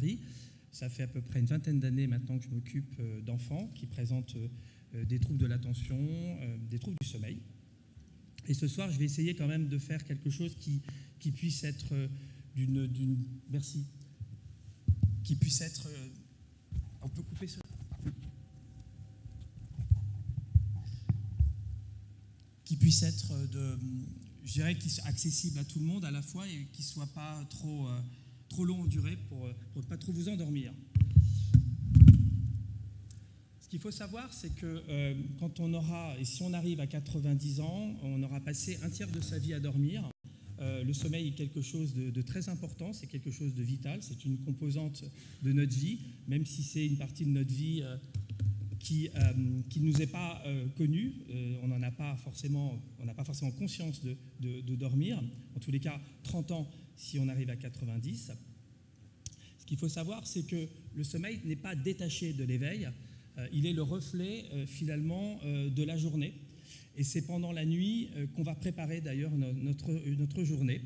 Paris. Ça fait à peu près une vingtaine d'années maintenant que je m'occupe d'enfants qui présentent des troubles de l'attention, des troubles du sommeil. Et ce soir, je vais essayer quand même de faire quelque chose qui puisse être merci, qui puisse être... on peut couper cela ? Qui puisse être, je dirais, accessible à tout le monde à la fois et qui ne soit pas trop long en durée pour ne pas trop vous endormir. Ce qu'il faut savoir, c'est que quand on aura, et si on arrive à 90 ans, on aura passé un tiers de sa vie à dormir. Le sommeil est quelque chose de très important, c'est quelque chose de vital, c'est une composante de notre vie, même si c'est une partie de notre vie qui ne nous est pas connue. On n'a pas forcément conscience de dormir. En tous les cas, 30 ans si on arrive à 90. Ce qu'il faut savoir, c'est que le sommeil n'est pas détaché de l'éveil. Il est le reflet finalement de la journée. Et c'est pendant la nuit qu'on va préparer d'ailleurs notre journée.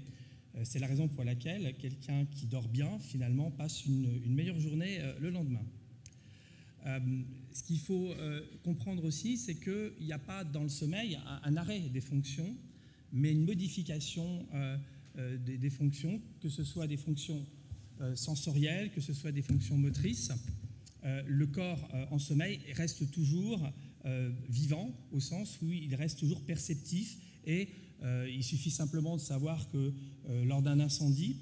C'est la raison pour laquelle quelqu'un qui dort bien, finalement, passe une meilleure journée le lendemain. Ce qu'il faut comprendre aussi, c'est qu'il n'y a pas dans le sommeil un arrêt des fonctions, mais une modification des fonctions, que ce soit des fonctions sensorielles, que ce soit des fonctions motrices. Le corps en sommeil reste toujours vivant, au sens où il reste toujours perceptif, et il suffit simplement de savoir que lors d'un incendie,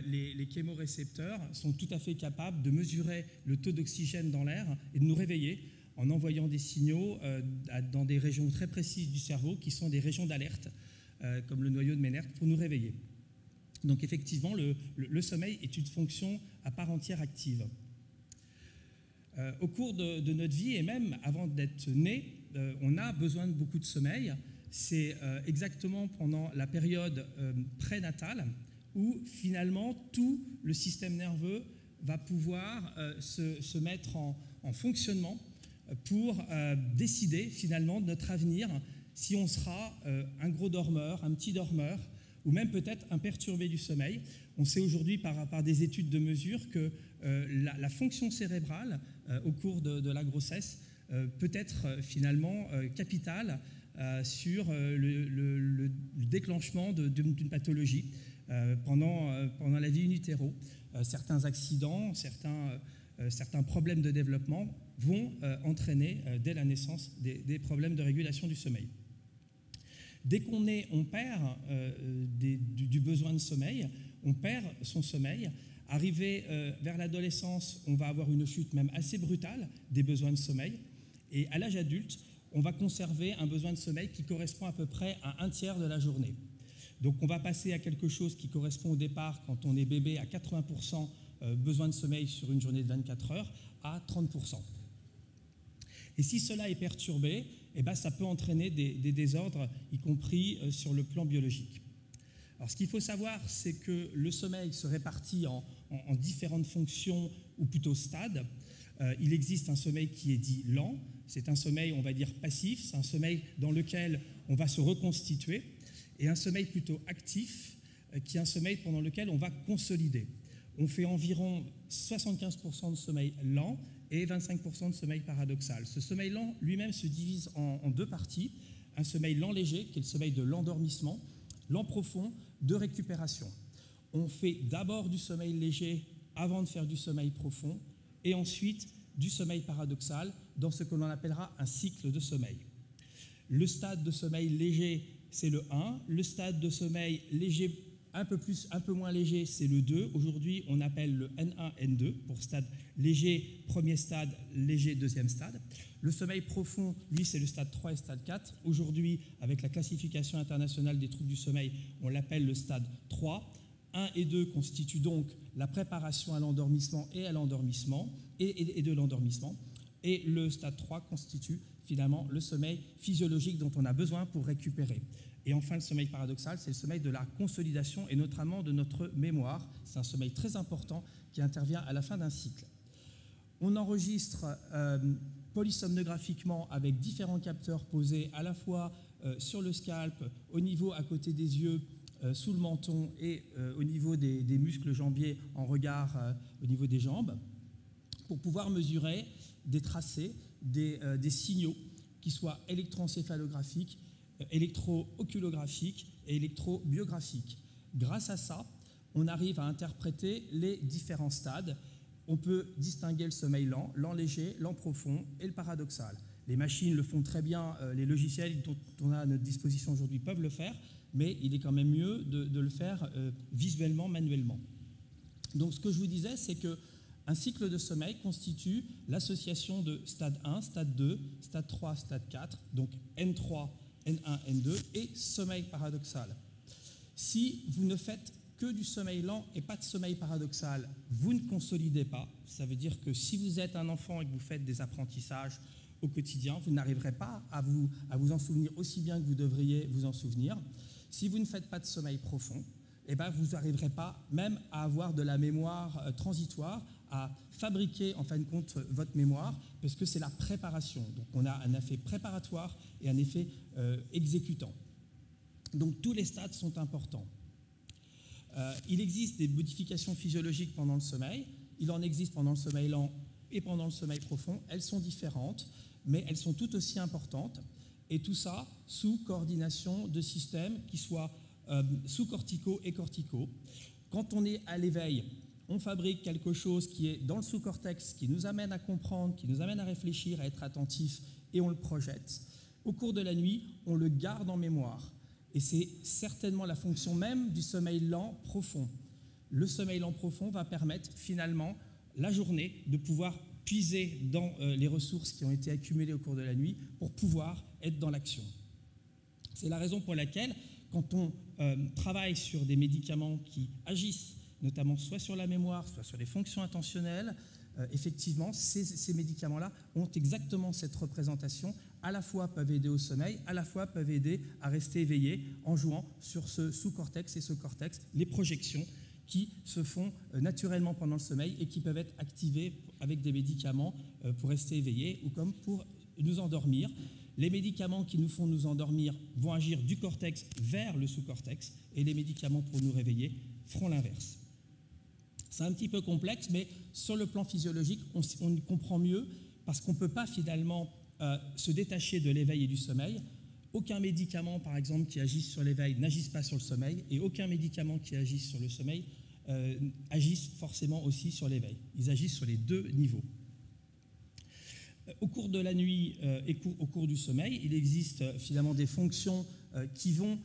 les chémorécepteurs sont tout à fait capables de mesurer le taux d'oxygène dans l'air et de nous réveiller en envoyant des signaux dans des régions très précises du cerveau qui sont des régions d'alerte, comme le noyau de Ménert, pour nous réveiller. Donc effectivement, le sommeil est une fonction à part entière active. Au cours de notre vie, et même avant d'être né, on a besoin de beaucoup de sommeil. C'est exactement pendant la période prénatale où finalement tout le système nerveux va pouvoir se mettre en fonctionnement pour décider finalement de notre avenir, si on sera un gros dormeur, un petit dormeur, ou même peut-être un perturbé du sommeil. On sait aujourd'hui par des études de mesure que la fonction cérébrale au cours de la grossesse peut être finalement capitale sur le déclenchement d'une pathologie pendant la vie in utero. Certains accidents, certains problèmes de développement vont entraîner dès la naissance des problèmes de régulation du sommeil. Dès qu'on est, on perd du besoin de sommeil, on perd son sommeil. Arrivé vers l'adolescence, on va avoir une chute même assez brutale des besoins de sommeil. Et à l'âge adulte, on va conserver un besoin de sommeil qui correspond à peu près à un tiers de la journée. Donc on va passer à quelque chose qui correspond au départ, quand on est bébé, à 80% besoin de sommeil sur une journée de 24 heures, à 30%. Et si cela est perturbé, eh ben, ça peut entraîner des désordres, y compris sur le plan biologique. Alors, ce qu'il faut savoir, c'est que le sommeil se répartit en différentes fonctions, ou plutôt stades. Il existe un sommeil qui est dit lent. C'est un sommeil, on va dire, passif. C'est un sommeil dans lequel on va se reconstituer. Et un sommeil plutôt actif, qui est un sommeil pendant lequel on va consolider. On fait environ 75% de sommeil lent et 25% de sommeil paradoxal. Ce sommeil lent lui-même se divise en deux parties. Un sommeil lent léger, qui est le sommeil de l'endormissement, lent profond, de récupération. On fait d'abord du sommeil léger avant de faire du sommeil profond, et ensuite du sommeil paradoxal dans ce que l'on appellera un cycle de sommeil. Le stade de sommeil léger, c'est le 1. Le stade de sommeil léger, un peu moins léger, c'est le 2. Aujourd'hui, on appelle le N1, N2 pour stade léger, premier stade, léger, deuxième stade. Le sommeil profond, lui, c'est le stade 3 et stade 4. Aujourd'hui, avec la classification internationale des troubles du sommeil, on l'appelle le stade 3. 1 et 2 constituent donc la préparation à l'endormissement et de l'endormissement. Et le stade 3 constitue finalement le sommeil physiologique dont on a besoin pour récupérer. Et enfin, le sommeil paradoxal, c'est le sommeil de la consolidation et notamment de notre mémoire. C'est un sommeil très important qui intervient à la fin d'un cycle. On enregistre polysomnographiquement avec différents capteurs posés à la fois sur le scalp, au niveau à côté des yeux sous le menton et au niveau des muscles jambiers en regard au niveau des jambes, pour pouvoir mesurer des tracés, des signaux qui soient électroencéphalographiques, électro-oculographiques et électrobiographiques. Grâce à ça, on arrive à interpréter les différents stades. On peut distinguer le sommeil lent, lent léger, lent profond et le paradoxal. Les machines le font très bien, les logiciels dont on a à notre disposition aujourd'hui peuvent le faire, mais il est quand même mieux de le faire visuellement, manuellement. Donc ce que je vous disais, c'est qu'un cycle de sommeil constitue l'association de stade 1, stade 2, stade 3, stade 4, donc N3, N1, N2 et sommeil paradoxal. Si vous ne faites que du sommeil lent et pas de sommeil paradoxal, vous ne consolidez pas. Ça veut dire que si vous êtes un enfant et que vous faites des apprentissages au quotidien, vous n'arriverez pas à vous en souvenir aussi bien que vous devriez vous en souvenir. Si vous ne faites pas de sommeil profond, eh ben vous n'arriverez pas même à avoir de la mémoire transitoire, à fabriquer en fin de compte votre mémoire, parce que c'est la préparation. Donc on a un effet préparatoire et un effet exécutant. Donc tous les stades sont importants. Il existe des modifications physiologiques pendant le sommeil. Il en existe pendant le sommeil lent et pendant le sommeil profond. Elles sont différentes, mais elles sont tout aussi importantes. Et tout ça sous coordination de systèmes qui soient sous-corticaux et corticaux. Quand on est à l'éveil, on fabrique quelque chose qui est dans le sous-cortex, qui nous amène à comprendre, qui nous amène à réfléchir, à être attentif, et on le projette. Au cours de la nuit, on le garde en mémoire. Et c'est certainement la fonction même du sommeil lent profond. Le sommeil lent profond va permettre finalement, la journée, de pouvoir puiser dans les ressources qui ont été accumulées au cours de la nuit pour pouvoir être dans l'action. C'est la raison pour laquelle, quand on travaille sur des médicaments qui agissent, notamment soit sur la mémoire, soit sur les fonctions attentionnelles, effectivement, ces médicaments-là ont exactement cette représentation, à la fois peuvent aider au sommeil, à la fois peuvent aider à rester éveillé en jouant sur ce sous-cortex et ce cortex, les projections qui se font naturellement pendant le sommeil et qui peuvent être activées avec des médicaments pour rester éveillé ou comme pour nous endormir. Les médicaments qui nous font nous endormir vont agir du cortex vers le sous-cortex et les médicaments pour nous réveiller feront l'inverse. C'est un petit peu complexe, mais sur le plan physiologique, on y comprend mieux parce qu'on ne peut pas finalement se détacher de l'éveil et du sommeil. Aucun médicament, par exemple, qui agisse sur l'éveil n'agisse pas sur le sommeil et aucun médicament qui agisse sur le sommeil agisse forcément aussi sur l'éveil. Ils agissent sur les deux niveaux. Au cours de la nuit et au cours du sommeil, il existe finalement des fonctions qui vont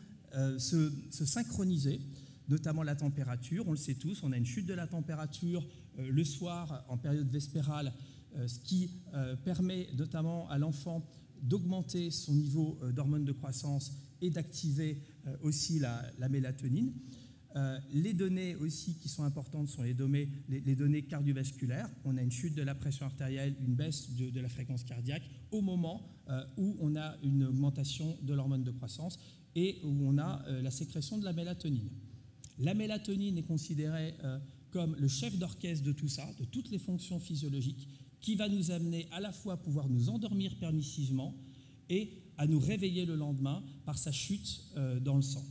se synchroniser, notamment la température. On le sait tous, on a une chute de la température le soir en période vespérale, ce qui permet notamment à l'enfant d'augmenter son niveau d'hormones de croissance et d'activer aussi la mélatonine. Les données aussi qui sont importantes sont les données cardiovasculaires. On a une chute de la pression artérielle, une baisse de la fréquence cardiaque au moment où on a une augmentation de l'hormone de croissance et où on a la sécrétion de la mélatonine. La mélatonine est considérée comme le chef d'orchestre de tout ça, de toutes les fonctions physiologiques, qui va nous amener à la fois à pouvoir nous endormir permissivement et à nous réveiller le lendemain par sa chute dans le sang.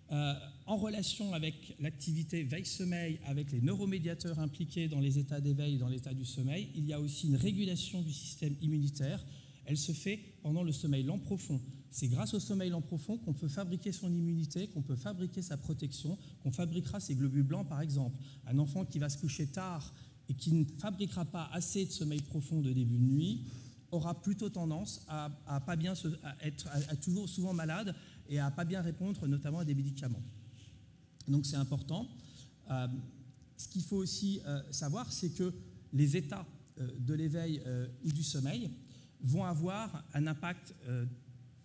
En relation avec l'activité veille-sommeil, avec les neuromédiateurs impliqués dans les états d'éveil et dans l'état du sommeil, il y a aussi une régulation du système immunitaire. Elle se fait pendant le sommeil lent profond. C'est grâce au sommeil lent profond qu'on peut fabriquer son immunité, qu'on peut fabriquer sa protection, qu'on fabriquera ses globules blancs par exemple. Un enfant qui va se coucher tard et qui ne fabriquera pas assez de sommeil profond de début de nuit aura plutôt tendance à pas bien à toujours souvent malade et à pas bien répondre notamment à des médicaments. Donc c'est important. Ce qu'il faut aussi savoir, c'est que les états de l'éveil ou du sommeil vont avoir un impact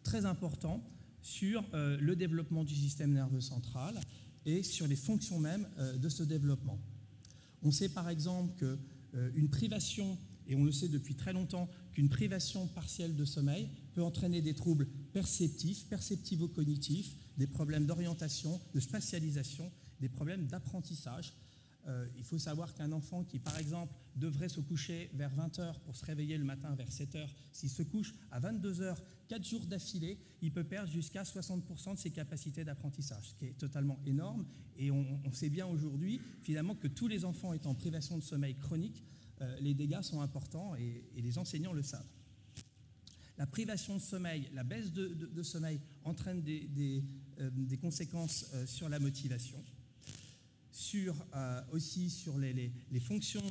très important sur le développement du système nerveux central et sur les fonctions mêmes de ce développement. On sait par exemple qu'une privation, et on le sait depuis très longtemps, qu'une privation partielle de sommeil peut entraîner des troubles perceptifs, perceptivo-cognitifs, des problèmes d'orientation, de spatialisation, des problèmes d'apprentissage. Il faut savoir qu'un enfant qui, par exemple, devrait se coucher vers 20 h pour se réveiller le matin vers 7 h, s'il se couche à 22 h, 4 jours d'affilée, il peut perdre jusqu'à 60% de ses capacités d'apprentissage, ce qui est totalement énorme. Et on sait bien aujourd'hui, finalement, que tous les enfants étant en privation de sommeil chronique, les dégâts sont importants et les enseignants le savent. La privation de sommeil, la baisse de sommeil entraîne des conséquences sur la motivation, aussi sur les fonctions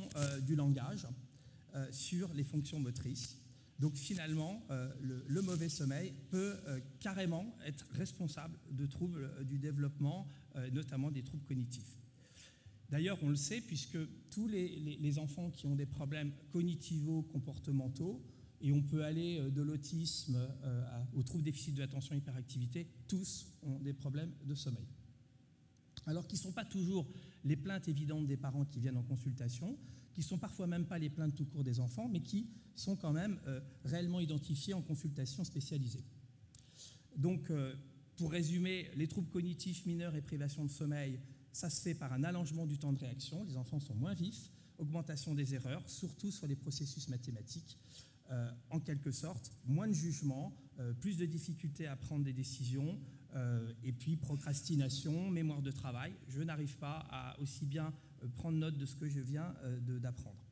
du langage, sur les fonctions motrices. Donc finalement, le mauvais sommeil peut carrément être responsable de troubles du développement, notamment des troubles cognitifs. D'ailleurs, on le sait, puisque tous les enfants qui ont des problèmes cognitivo-comportementaux, et on peut aller de l'autisme aux troubles déficit de l'attention hyperactivité, tous ont des problèmes de sommeil. Alors qu'ils ne sont pas toujours les plaintes évidentes des parents qui viennent en consultation, qui ne sont parfois même pas les plaintes tout court des enfants, mais qui sont quand même réellement identifiées en consultation spécialisée. Donc, pour résumer, les troubles cognitifs mineurs et privation de sommeil, ça se fait par un allongement du temps de réaction, les enfants sont moins vifs, augmentation des erreurs, surtout sur les processus mathématiques, en quelque sorte, moins de jugement, plus de difficultés à prendre des décisions, et puis procrastination, mémoire de travail. Je n'arrive pas à aussi bien prendre note de ce que je viens d'apprendre.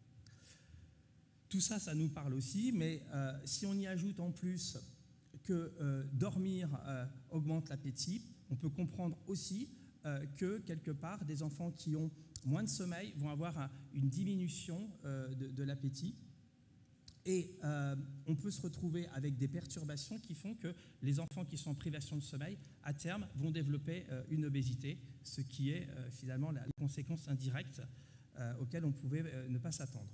Tout ça, ça nous parle aussi, mais si on y ajoute en plus que dormir augmente l'appétit, on peut comprendre aussi que, quelque part, des enfants qui ont moins de sommeil vont avoir une diminution de l'appétit. Et on peut se retrouver avec des perturbations qui font que les enfants qui sont en privation de sommeil, à terme, vont développer une obésité, ce qui est finalement la conséquence indirecte auxquelles on pouvait ne pas s'attendre.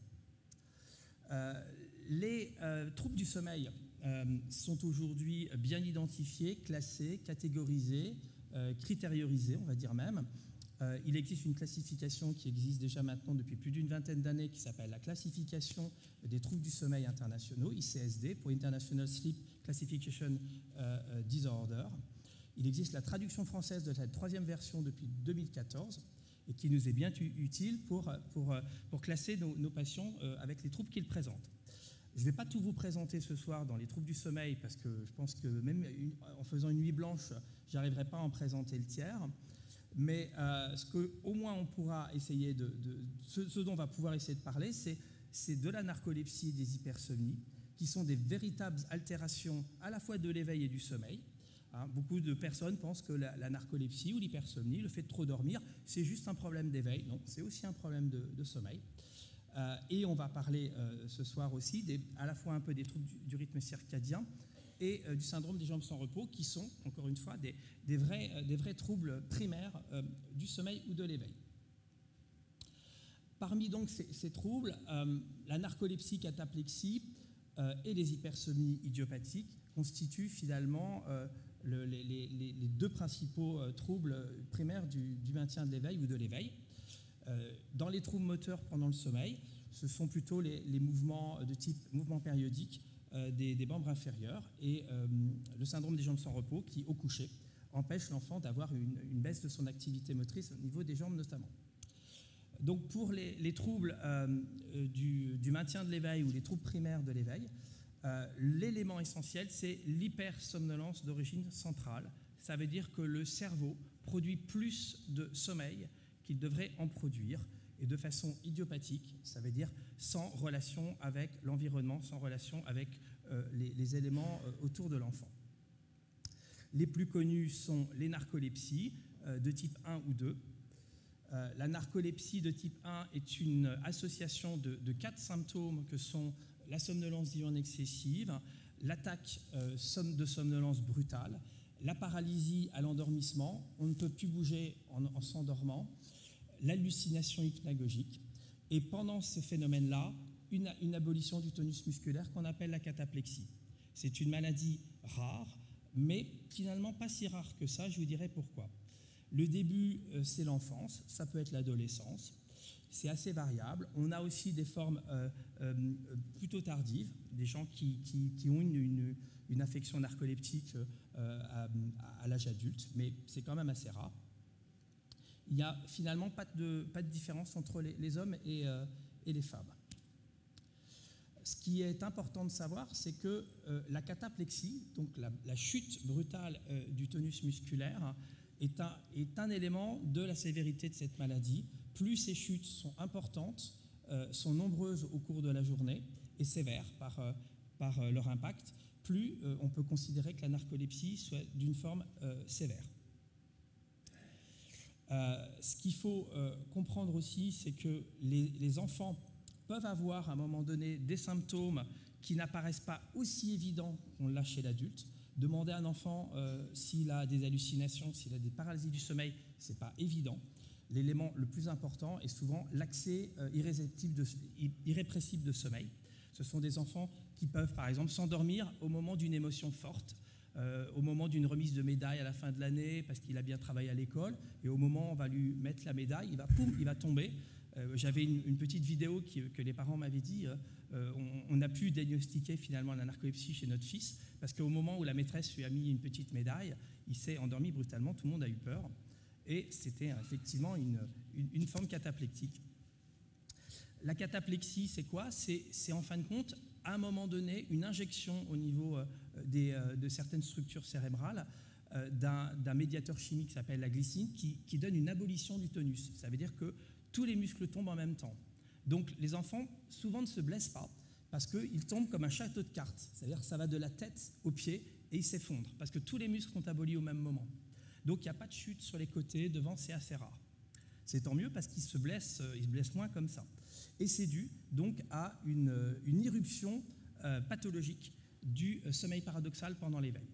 Les troubles du sommeil sont aujourd'hui bien identifiés, classés, catégorisés, critériorisés, on va dire même. Il existe une classification qui existe déjà maintenant depuis plus d'une vingtaine d'années qui s'appelle la classification des troubles du sommeil internationaux, ICSD, pour International Sleep Classification Disorder. Il existe la traduction française de la troisième version depuis 2014 et qui nous est bien utile pour classer nos patients avec les troubles qu'ils présentent. Je ne vais pas tout vous présenter ce soir dans les troubles du sommeil parce que je pense que même en faisant une nuit blanche, je n'arriverai pas à en présenter le tiers. Mais ce qu'au moins on pourra essayer ce dont on va pouvoir essayer de parler, c'est de la narcolepsie et des hypersomnies, qui sont des véritables altérations à la fois de l'éveil et du sommeil. Beaucoup de personnes pensent que la narcolepsie ou l'hypersomnie, le fait de trop dormir, c'est juste un problème d'éveil. Non, c'est aussi un problème de sommeil. Et on va parler ce soir aussi à la fois un peu des troubles du rythme circadien et du syndrome des jambes sans repos, qui sont, encore une fois, des vrais troubles primaires du sommeil ou de l'éveil. Parmi donc ces troubles, la narcolepsie, cataplexie et les hypersomnies idiopathiques constituent finalement les deux principaux troubles primaires du maintien de l'éveil ou de l'éveil. Dans les troubles moteurs pendant le sommeil, ce sont plutôt les mouvements de type mouvement périodique des membres inférieurs et le syndrome des jambes sans repos qui, au coucher, empêche l'enfant d'avoir une baisse de son activité motrice au niveau des jambes notamment. Donc pour les troubles du maintien de l'éveil ou les troubles primaires de l'éveil, l'élément essentiel, c'est l'hypersomnolence d'origine centrale. Ça veut dire que le cerveau produit plus de sommeil qu'il devrait en produire, et de façon idiopathique, ça veut dire sans relation avec l'environnement, sans relation avec les éléments autour de l'enfant. Les plus connus sont les narcolepsies de type 1 ou 2. La narcolepsie de type 1 est une association de 4 symptômes que sont la somnolence diurne excessive, l'attaque de somnolence brutale, la paralysie à l'endormissement, on ne peut plus bouger en s'endormant, l'hallucination hypnagogique, et pendant ce phénomène-là, une abolition du tonus musculaire qu'on appelle la cataplexie. C'est une maladie rare, mais finalement pas si rare que ça, je vous dirai pourquoi. Le début, c'est l'enfance, ça peut être l'adolescence, c'est assez variable. On a aussi des formes plutôt tardives, des gens qui ont une affection narcoleptique à l'âge adulte, mais c'est quand même assez rare. il n'y a finalement pas de différence entre les hommes et les femmes. Ce qui est important de savoir, c'est que la cataplexie, donc la chute brutale du tonus musculaire, est un élément de la sévérité de cette maladie. Plus ces chutes sont importantes, sont nombreuses au cours de la journée et sévères par leur impact, plus on peut considérer que la narcolepsie soit d'une forme sévère. Ce qu'il faut comprendre aussi, c'est que les enfants peuvent avoir à un moment donné des symptômes qui n'apparaissent pas aussi évidents qu'on l'a chez l'adulte. Demander à un enfant s'il a des hallucinations, s'il a des paralysies du sommeil, ce n'est pas évident. L'élément le plus important est souvent l'accès irrépressible de sommeil. Ce sont des enfants qui peuvent, par exemple, s'endormir au moment d'une émotion forte, au moment d'une remise de médaille à la fin de l'année, parce qu'il a bien travaillé à l'école, et au moment où on va lui mettre la médaille, il va tomber. J'avais une petite vidéo que les parents m'avaient dit, on a pu diagnostiquer finalement la narcolepsie chez notre fils, parce qu'au moment où la maîtresse lui a mis une petite médaille, il s'est endormi brutalement, tout le monde a eu peur, et c'était effectivement une forme cataplectique. La cataplexie, c'est quoi? C'est en fin de compte, à un moment donné, une injection au niveau de certaines structures cérébrales d'un médiateur chimique qui s'appelle la glycine, qui donne une abolition du tonus. Ça veut dire que tous les muscles tombent en même temps. Donc les enfants, souvent, ne se blessent pas parce qu'ils tombent comme un château de cartes. C'est-à-dire que ça va de la tête aux pieds et ils s'effondrent parce que tous les muscles sont abolis au même moment. Donc il n'y a pas de chute sur les côtés, devant, c'est assez rare. C'est tant mieux parce qu'ils se blessent moins comme ça. Et c'est dû donc à une irruption pathologique du sommeil paradoxal pendant l'éveil.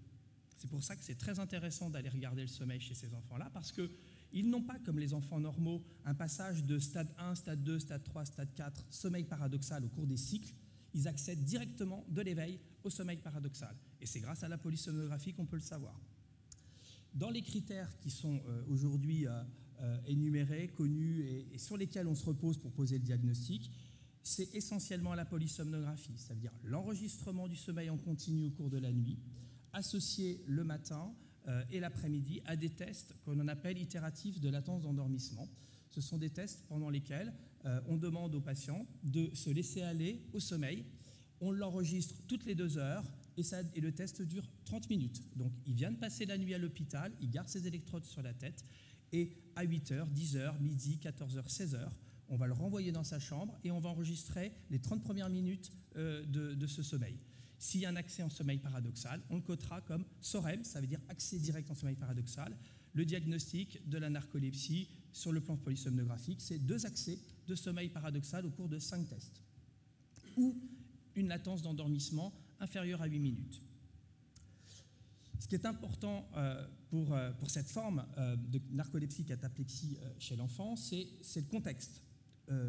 C'est pour ça que c'est très intéressant d'aller regarder le sommeil chez ces enfants-là, parce qu'ils n'ont pas, comme les enfants normaux, un passage de stade 1, stade 2, stade 3, stade 4, sommeil paradoxal au cours des cycles. Ils accèdent directement de l'éveil au sommeil paradoxal. Et c'est grâce à la polysomnographie qu'on peut le savoir. Dans les critères qui sont aujourd'hui énumérés, connus et sur lesquels on se repose pour poser le diagnostic, c'est essentiellement la polysomnographie, ça veut dire l'enregistrement du sommeil en continu au cours de la nuit, associé le matin et l'après-midi à des tests qu'on appelle itératifs de latence d'endormissement. Ce sont des tests pendant lesquels on demande aux patients de se laisser aller au sommeil. On l'enregistre toutes les 2 heures et le test dure 30 minutes. Donc il vient de passer la nuit à l'hôpital, il garde ses électrodes sur la tête et à 8h, 10h, midi, 14h, 16h, on va le renvoyer dans sa chambre et on va enregistrer les 30 premières minutes de ce sommeil. S'il y a un accès en sommeil paradoxal, on le codera comme SOREM, ça veut dire accès direct en sommeil paradoxal. Le diagnostic de la narcolepsie sur le plan polysomnographique, c'est 2 accès de sommeil paradoxal au cours de 5 tests. Ou une latence d'endormissement inférieure à 8 minutes. Ce qui est important pour cette forme de narcolepsie, cataplexie chez l'enfant, c'est le contexte.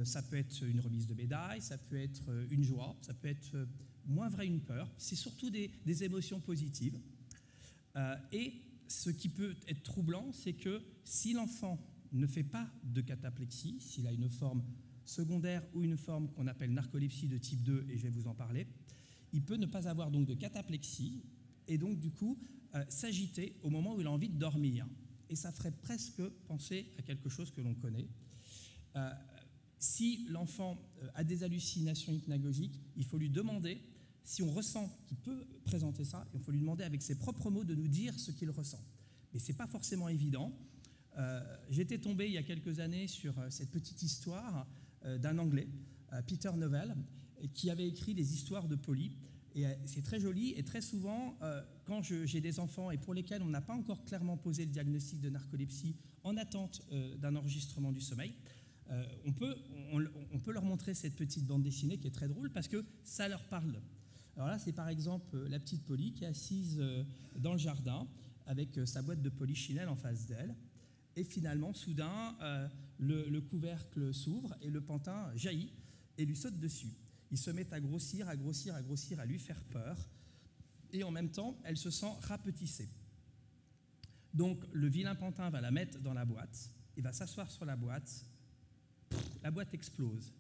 Ça peut être une remise de médaille, ça peut être une joie, ça peut être moins vrai une peur. C'est surtout des émotions positives. Et ce qui peut être troublant, c'est que si l'enfant ne fait pas de cataplexie, s'il a une forme secondaire ou une forme qu'on appelle narcolepsie de type 2, et je vais vous en parler, il peut ne pas avoir donc de cataplexie et donc du coup s'agiter au moment où il a envie de dormir. Et ça ferait presque penser à quelque chose que l'on connaît. Si l'enfant a des hallucinations hypnagogiques, il faut lui demander, si on ressent qu'il peut présenter ça, il faut lui demander avec ses propres mots de nous dire ce qu'il ressent. Mais ce n'est pas forcément évident. J'étais tombé il y a quelques années sur cette petite histoire d'un Anglais, Peter Novell, qui avait écrit des histoires de Polly. Et c'est très joli, et très souvent, quand j'ai des enfants et pour lesquels on n'a pas encore clairement posé le diagnostic de narcolepsie en attente d'un enregistrement du sommeil, on peut leur montrer cette petite bande dessinée qui est très drôle parce que ça leur parle. Alors là, c'est par exemple la petite Polly qui est assise dans le jardin avec sa boîte de polichinelle en face d'elle. Et finalement, soudain, le couvercle s'ouvre et le pantin jaillit et lui saute dessus. Il se met à grossir, à grossir, à grossir, à lui faire peur. Et en même temps, elle se sent rapetissée. Donc, le vilain pantin va la mettre dans la boîte. Il va s'asseoir sur la boîte. La boîte explose.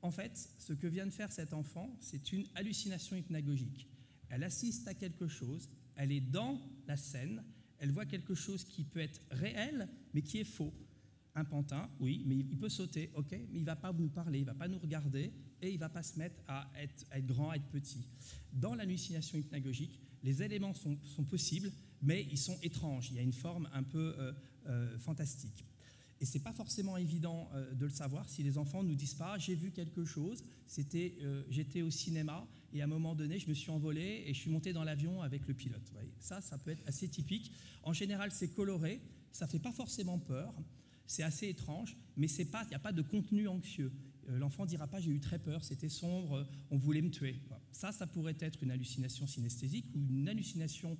En fait, ce que vient de faire cet enfant, c'est une hallucination hypnagogique. Elle assiste à quelque chose, elle est dans la scène, elle voit quelque chose qui peut être réel, mais qui est faux. Un pantin, oui, mais il peut sauter, ok, mais il ne va pas nous parler, il ne va pas nous regarder et il ne va pas se mettre à être grand, à être petit. Dans l'hallucination hypnagogique, les éléments sont possibles, mais ils sont étranges. Il y a une forme un peu fantastique. Et ce n'est pas forcément évident de le savoir si les enfants ne nous disent pas « j'ai vu quelque chose, j'étais au cinéma et à un moment donné, je me suis envolé et je suis monté dans l'avion avec le pilote ». Ça peut être assez typique. En général, c'est coloré, ça ne fait pas forcément peur. C'est assez étrange, mais il n'y a pas de contenu anxieux. L'enfant ne dira pas « j'ai eu très peur, c'était sombre, on voulait me tuer ». Ça pourrait être une hallucination synesthésique ou une hallucination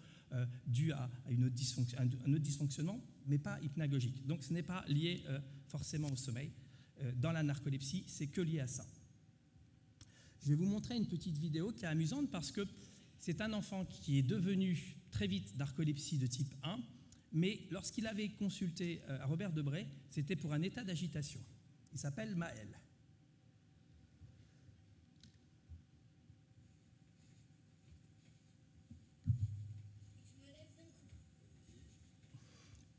due à un autre dysfonctionnement, mais pas hypnagogique. Donc ce n'est pas lié forcément au sommeil. Dans la narcolepsie, c'est que lié à ça. Je vais vous montrer une petite vidéo qui est amusante parce que c'est un enfant qui est devenu très vite narcolepsie de type 1, mais lorsqu'il avait consulté à Robert Debré, c'était pour un état d'agitation. Il s'appelle Maël.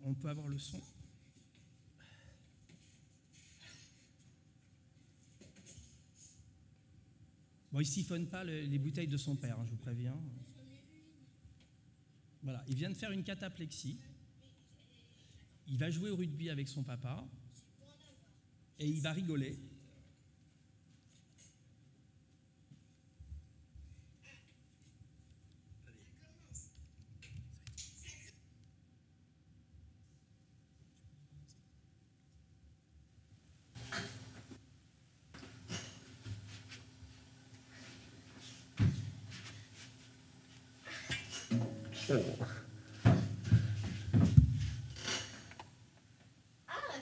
On peut avoir le son. Bon, il ne siphonne pas les bouteilles de son père, hein, je vous préviens. Voilà, il vient de faire une cataplexie. Il va jouer au rugby avec son papa et il va rigoler.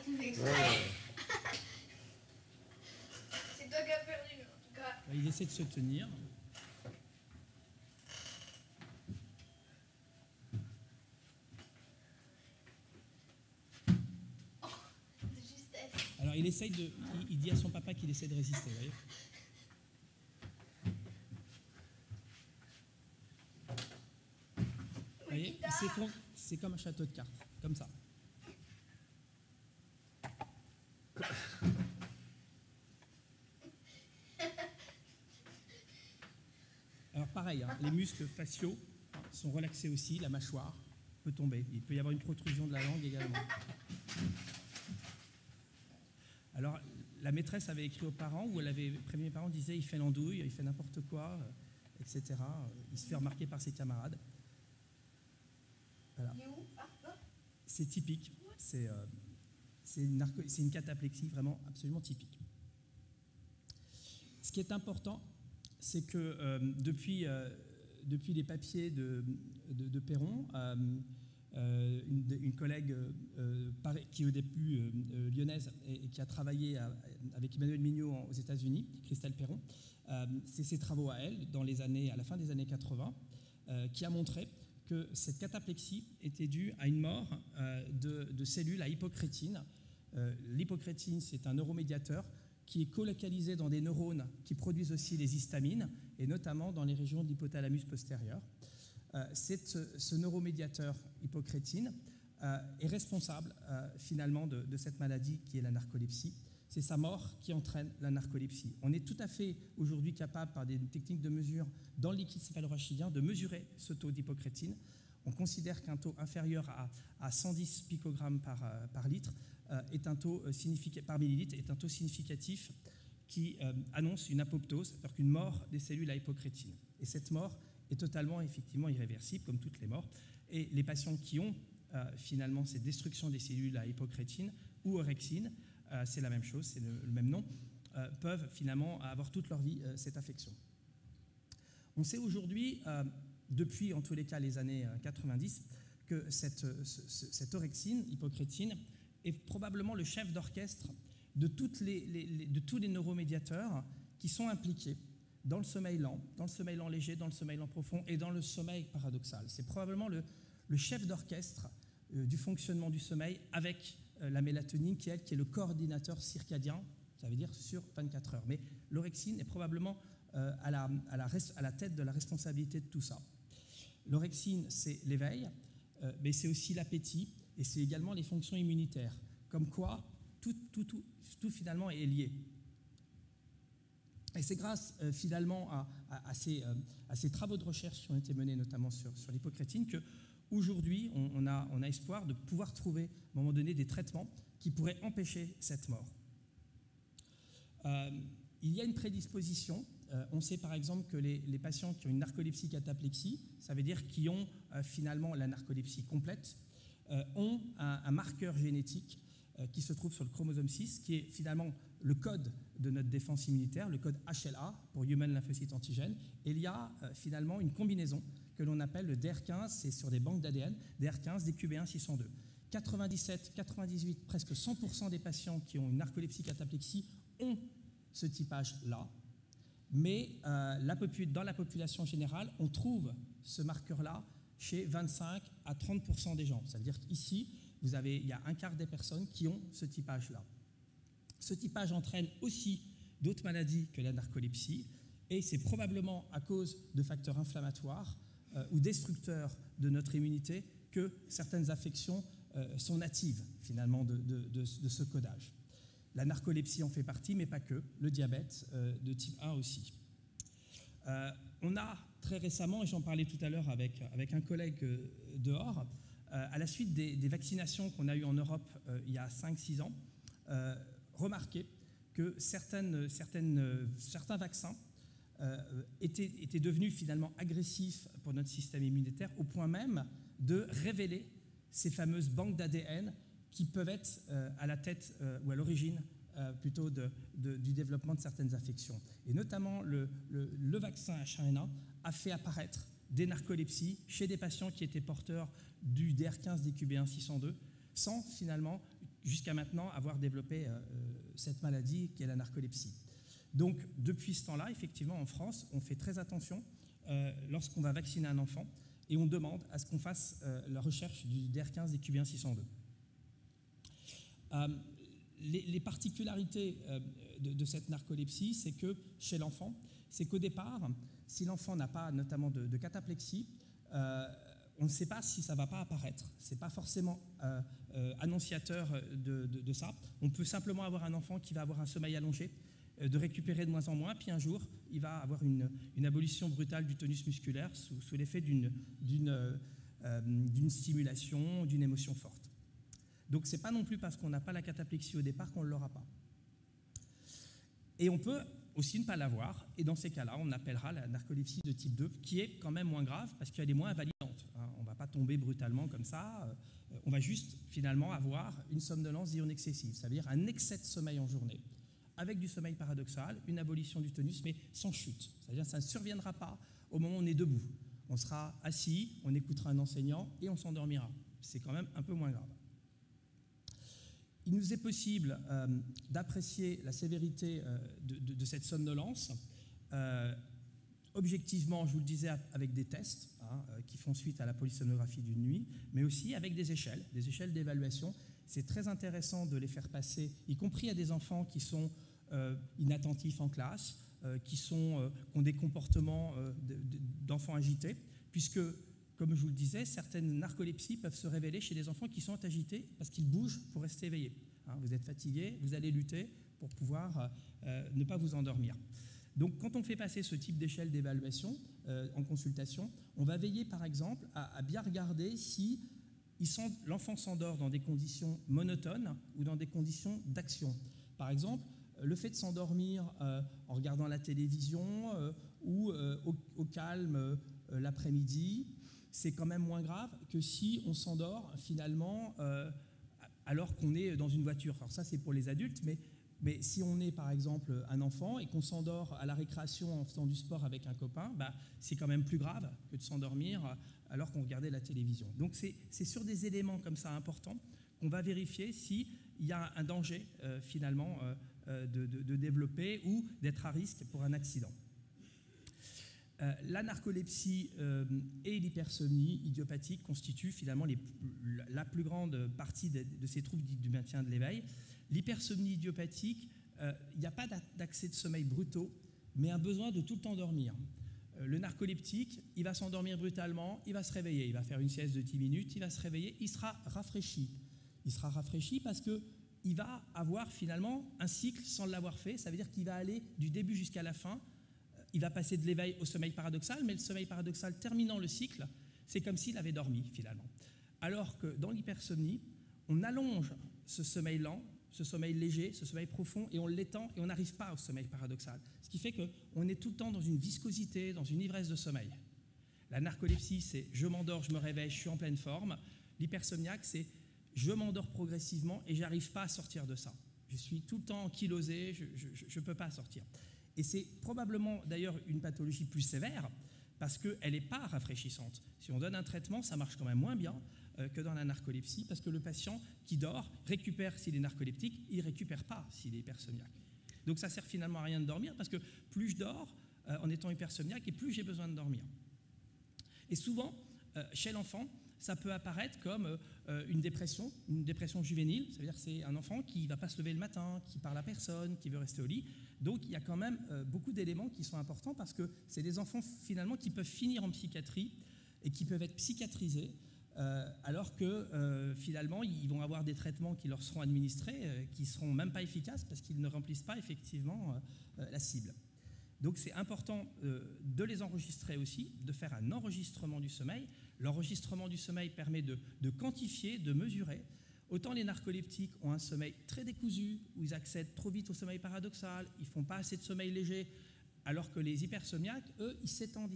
Tu fais exprès. C'est toi qui as perdu, en tout cas. Il essaie de se tenir. Oh, de justesse. Alors il dit à son papa qu'il essaie de résister, vous voyez. Vous voyez, il s'effondre, c'est comme un château de cartes, comme ça. Alors pareil, hein, les muscles faciaux sont relaxés aussi, la mâchoire peut tomber. Il peut y avoir une protrusion de la langue également. Alors la maîtresse avait écrit aux parents, ou elle avait prévenu les parents, disait il fait l'andouille, il fait n'importe quoi, etc. Il se fait remarquer par ses camarades. Voilà. C'est typique, c'est une cataplexie vraiment absolument typique. Ce qui est important, c'est que depuis les papiers de Perron, une collègue qui au début lyonnaise et qui a travaillé avec Emmanuel Mignot aux États-Unis, Christelle Perron, c'est ses travaux à elle, à la fin des années 80, qui a montré que cette cataplexie était due à une mort de cellules à hypocrétine. L'hypocrétine, c'est un neuromédiateur qui est colocalisé dans des neurones qui produisent aussi les histamines, et notamment dans les régions de l'hypothalamus postérieur. Ce neuromédiateur hypocrétine est responsable finalement de cette maladie qui est la narcolepsie. C'est sa mort qui entraîne la narcolepsie. On est tout à fait aujourd'hui capable, par des techniques de mesure dans le liquide céphalorachidien, de mesurer ce taux d'hypocrétine. On considère qu'un taux inférieur à 110 picogrammes par litre est un taux par millilitre est un taux significatif qui annonce une apoptose, c'est-à-dire qu'une mort des cellules à hypocrétine. Et cette mort est totalement, effectivement, irréversible, comme toutes les morts. Et les patients qui ont finalement cette destruction des cellules à hypocrétine ou orexine, c'est la même chose, c'est le même nom, peuvent finalement avoir toute leur vie cette affection. On sait aujourd'hui, depuis en tous les cas les années 90, que cette orexine, hypocrétine, est probablement le chef d'orchestre de tous les neuromédiateurs qui sont impliqués dans le sommeil lent léger, dans le sommeil lent profond et dans le sommeil paradoxal. C'est probablement le chef d'orchestre du fonctionnement du sommeil avec la mélatonine qui est le coordinateur circadien, ça veut dire sur 24 heures. Mais l'orexine est probablement à la tête de la responsabilité de tout ça. L'orexine, c'est l'éveil, mais c'est aussi l'appétit et c'est également les fonctions immunitaires. Comme quoi, Tout finalement est lié. Et c'est grâce finalement à ces travaux de recherche qui ont été menés notamment sur l'hypocrétine qu'aujourd'hui on a espoir de pouvoir trouver à un moment donné des traitements qui pourraient empêcher cette mort. Il y a une prédisposition. On sait par exemple que les patients qui ont une narcolepsie cataplexie, ça veut dire qui ont finalement la narcolepsie complète, ont un marqueur génétique qui se trouve sur le chromosome 6, qui est finalement le code de notre défense immunitaire, le code HLA pour Human Lymphocyte Antigen. Et il y a finalement une combinaison que l'on appelle le DR15, c'est sur des banques d'ADN, DR15, DQB1 602. 97, 98, presque 100% des patients qui ont une narcolepsie cataplexie ont ce typage-là. Mais dans la population générale, on trouve ce marqueur-là chez 25 à 30% des gens. Ça veut dire qu'ici, il y a un quart des personnes qui ont ce typage-là. Ce typage entraîne aussi d'autres maladies que la narcolepsie, et c'est probablement à cause de facteurs inflammatoires ou destructeurs de notre immunité que certaines affections sont natives finalement de ce codage. La narcolepsie en fait partie, mais pas que. Le diabète de type 1 aussi. On a très récemment, et j'en parlais tout à l'heure avec un collègue dehors, à la suite des vaccinations qu'on a eues en Europe il y a 5-6 ans, remarqué que certains vaccins étaient devenus finalement agressifs pour notre système immunitaire, au point même de révéler ces fameuses banques d'ADN qui peuvent être à la tête ou à l'origine plutôt du développement de certaines affections. Et notamment, le vaccin H1N1 a fait apparaître des narcolepsies chez des patients qui étaient porteurs du DR15 DQB1 602, sans finalement, jusqu'à maintenant, avoir développé cette maladie qui est la narcolepsie. Donc, depuis ce temps-là, effectivement, en France, on fait très attention lorsqu'on va vacciner un enfant et on demande à ce qu'on fasse la recherche du DR15 DQB1 602. Les particularités de cette narcolepsie, c'est que chez l'enfant, c'est qu'au départ, si l'enfant n'a pas notamment de cataplexie, on ne sait pas si ça ne va pas apparaître. Ce n'est pas forcément annonciateur de ça. On peut simplement avoir un enfant qui va avoir un sommeil allongé, de récupérer de moins en moins, puis un jour, il va avoir une abolition brutale du tonus musculaire sous l'effet d'une stimulation, d'une émotion forte. Donc ce n'est pas non plus parce qu'on n'a pas la cataplexie au départ qu'on ne l'aura pas. Et on peut aussi ne pas l'avoir, et dans ces cas-là, on appellera la narcolepsie de type 2, qui est quand même moins grave parce qu'elle est moins invalidante. On ne va pas tomber brutalement comme ça, on va juste finalement avoir une somnolence diurne excessive, c'est-à-dire un excès de sommeil en journée, avec du sommeil paradoxal, une abolition du tonus, mais sans chute. C'est-à-dire que ça ne surviendra pas au moment où on est debout. On sera assis, on écoutera un enseignant et on s'endormira. C'est quand même un peu moins grave. Il nous est possible d'apprécier la sévérité de cette somnolence, objectivement, je vous le disais, avec des tests qui font suite à la polysomnographie d'une nuit, mais aussi avec des échelles d'évaluation. C'est très intéressant de les faire passer, y compris à des enfants qui sont inattentifs en classe, qui ont des comportements d'enfants agités, puisque, comme je vous le disais, certaines narcolepsies peuvent se révéler chez des enfants qui sont agités parce qu'ils bougent pour rester éveillés. Vous êtes fatigué, vous allez lutter pour pouvoir ne pas vous endormir. Donc, quand on fait passer ce type d'échelle d'évaluation en consultation, on va veiller, par exemple, à bien regarder si l'enfant s'endort dans des conditions monotones ou dans des conditions d'action. Par exemple, le fait de s'endormir en regardant la télévision ou au calme l'après-midi, c'est quand même moins grave que si on s'endort finalement alors qu'on est dans une voiture. Alors ça, c'est pour les adultes, mais si on est par exemple un enfant et qu'on s'endort à la récréation en faisant du sport avec un copain, c'est quand même plus grave que de s'endormir alors qu'on regardait la télévision. Donc c'est sur des éléments comme ça importants qu'on va vérifier s'il y a un danger finalement de développer ou d'être à risque pour un accident. La narcolepsie et l'hypersomnie idiopathique constituent finalement la plus grande partie de ces troubles du maintien de l'éveil. L'hypersomnie idiopathique, il n'y a pas d'accès de sommeil brutaux, mais un besoin de tout le temps dormir. Le narcoleptique, il va s'endormir brutalement, il va se réveiller, il va faire une sieste de 10 minutes, il va se réveiller, il sera rafraîchi. Il sera rafraîchi parce que il va avoir finalement un cycle sans l'avoir fait. Ça veut dire qu'il va aller du début jusqu'à la fin. Il va passer de l'éveil au sommeil paradoxal, mais le sommeil paradoxal terminant le cycle, c'est comme s'il avait dormi finalement. Alors que dans l'hypersomnie, on allonge ce sommeil lent, ce sommeil léger, ce sommeil profond, et on l'étend et on n'arrive pas au sommeil paradoxal. Ce qui fait qu'on est tout le temps dans une viscosité, dans une ivresse de sommeil. La narcolepsie, c'est je m'endors, je me réveille, je suis en pleine forme. L'hypersomniaque, c'est je m'endors progressivement et j'arrive pas à sortir de ça. Je suis tout le temps ankylosé, je ne peux pas sortir. Et c'est probablement d'ailleurs une pathologie plus sévère parce qu'elle n'est pas rafraîchissante. Si on donne un traitement, ça marche quand même moins bien que dans la narcolepsie parce que le patient qui dort récupère s'il est narcoleptique, il ne récupère pas s'il est hypersomniaque. Donc ça ne sert finalement à rien de dormir parce que plus je dors en étant hypersomniaque et plus j'ai besoin de dormir. Et souvent, chez l'enfant, ça peut apparaître comme une dépression juvénile. Ça veut dire que c'est un enfant qui ne va pas se lever le matin, qui parle à personne, qui veut rester au lit. Donc il y a quand même beaucoup d'éléments qui sont importants parce que c'est des enfants finalement qui peuvent finir en psychiatrie et qui peuvent être psychiatrisés alors que finalement ils vont avoir des traitements qui leur seront administrés qui ne seront même pas efficaces parce qu'ils ne remplissent pas effectivement la cible. Donc c'est important de les enregistrer aussi, de faire un enregistrement du sommeil. L'enregistrement du sommeil permet de quantifier, de mesurer. Autant les narcoleptiques ont un sommeil très décousu, où ils accèdent trop vite au sommeil paradoxal, ils ne font pas assez de sommeil léger, alors que les hypersomniaques, eux, ils s'étendent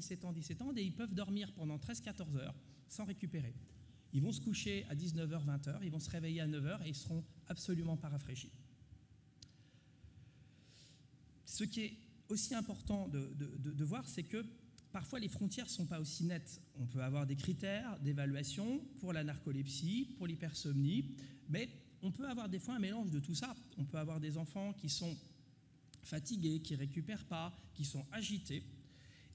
et ils peuvent dormir pendant 13-14 heures sans récupérer. Ils vont se coucher à 19h, 20h, ils vont se réveiller à 9h et ils ne seront absolument pas rafraîchis. Ce qui est aussi important de voir, c'est que parfois les frontières ne sont pas aussi nettes. On peut avoir des critères d'évaluation pour la narcolepsie, pour l'hypersomnie, mais on peut avoir des fois un mélange de tout ça. On peut avoir des enfants qui sont fatigués, qui ne récupèrent pas, qui sont agités,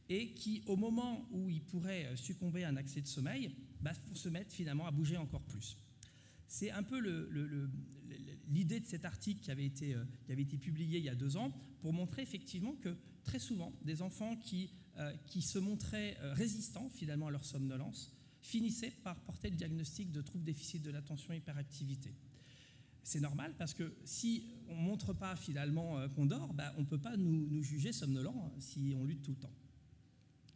et qui, au moment où ils pourraient succomber à un accès de sommeil, vont se mettre finalement à bouger encore plus. C'est un peu l'idée de cet article qui avait été publié il y a 2 ans pour montrer effectivement que très souvent, des enfants qui se montraient résistants finalement à leur somnolence finissaient par porter le diagnostic de troubles déficit de l'attention hyperactivité. C'est normal parce que si on ne montre pas finalement qu'on dort, on ne peut pas nous juger somnolents si on lutte tout le temps.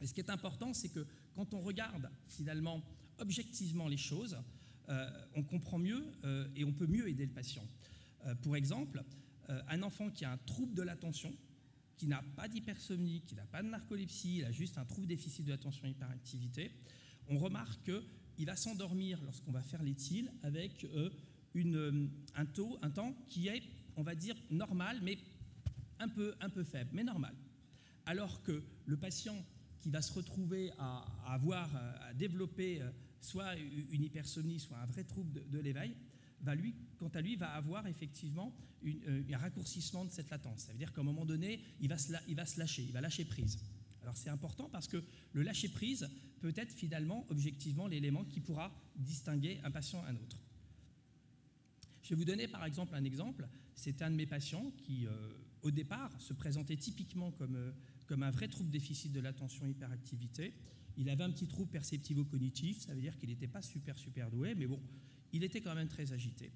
Et ce qui est important, c'est que quand on regarde finalement objectivement les choses, on comprend mieux et on peut mieux aider le patient. Pour exemple, un enfant qui a un trouble de l'attention, qui n'a pas d'hypersomnie, qui n'a pas de narcolepsie, il a juste un trouble déficit de l'attention hyperactivité, on remarque qu'il va s'endormir lorsqu'on va faire l'éthyle avec un temps qui est, on va dire, normal, mais un peu faible, mais normal. Alors que le patient qui va se retrouver à développer soit une hypersomnie, soit un vrai trouble de l'éveil, quant à lui, va avoir effectivement un raccourcissement de cette latence. Ça veut dire qu'à un moment donné, il va se lâcher, il va lâcher prise. Alors c'est important parce que le lâcher prise peut être finalement, objectivement, l'élément qui pourra distinguer un patient d'un autre. Je vais vous donner par exemple un exemple. C'est un de mes patients qui, au départ, se présentait typiquement comme un vrai trouble déficit de l'attention hyperactivité. Il avait un petit trouble perceptivo-cognitif, ça veut dire qu'il n'était pas super doué, mais bon, il était quand même très agité.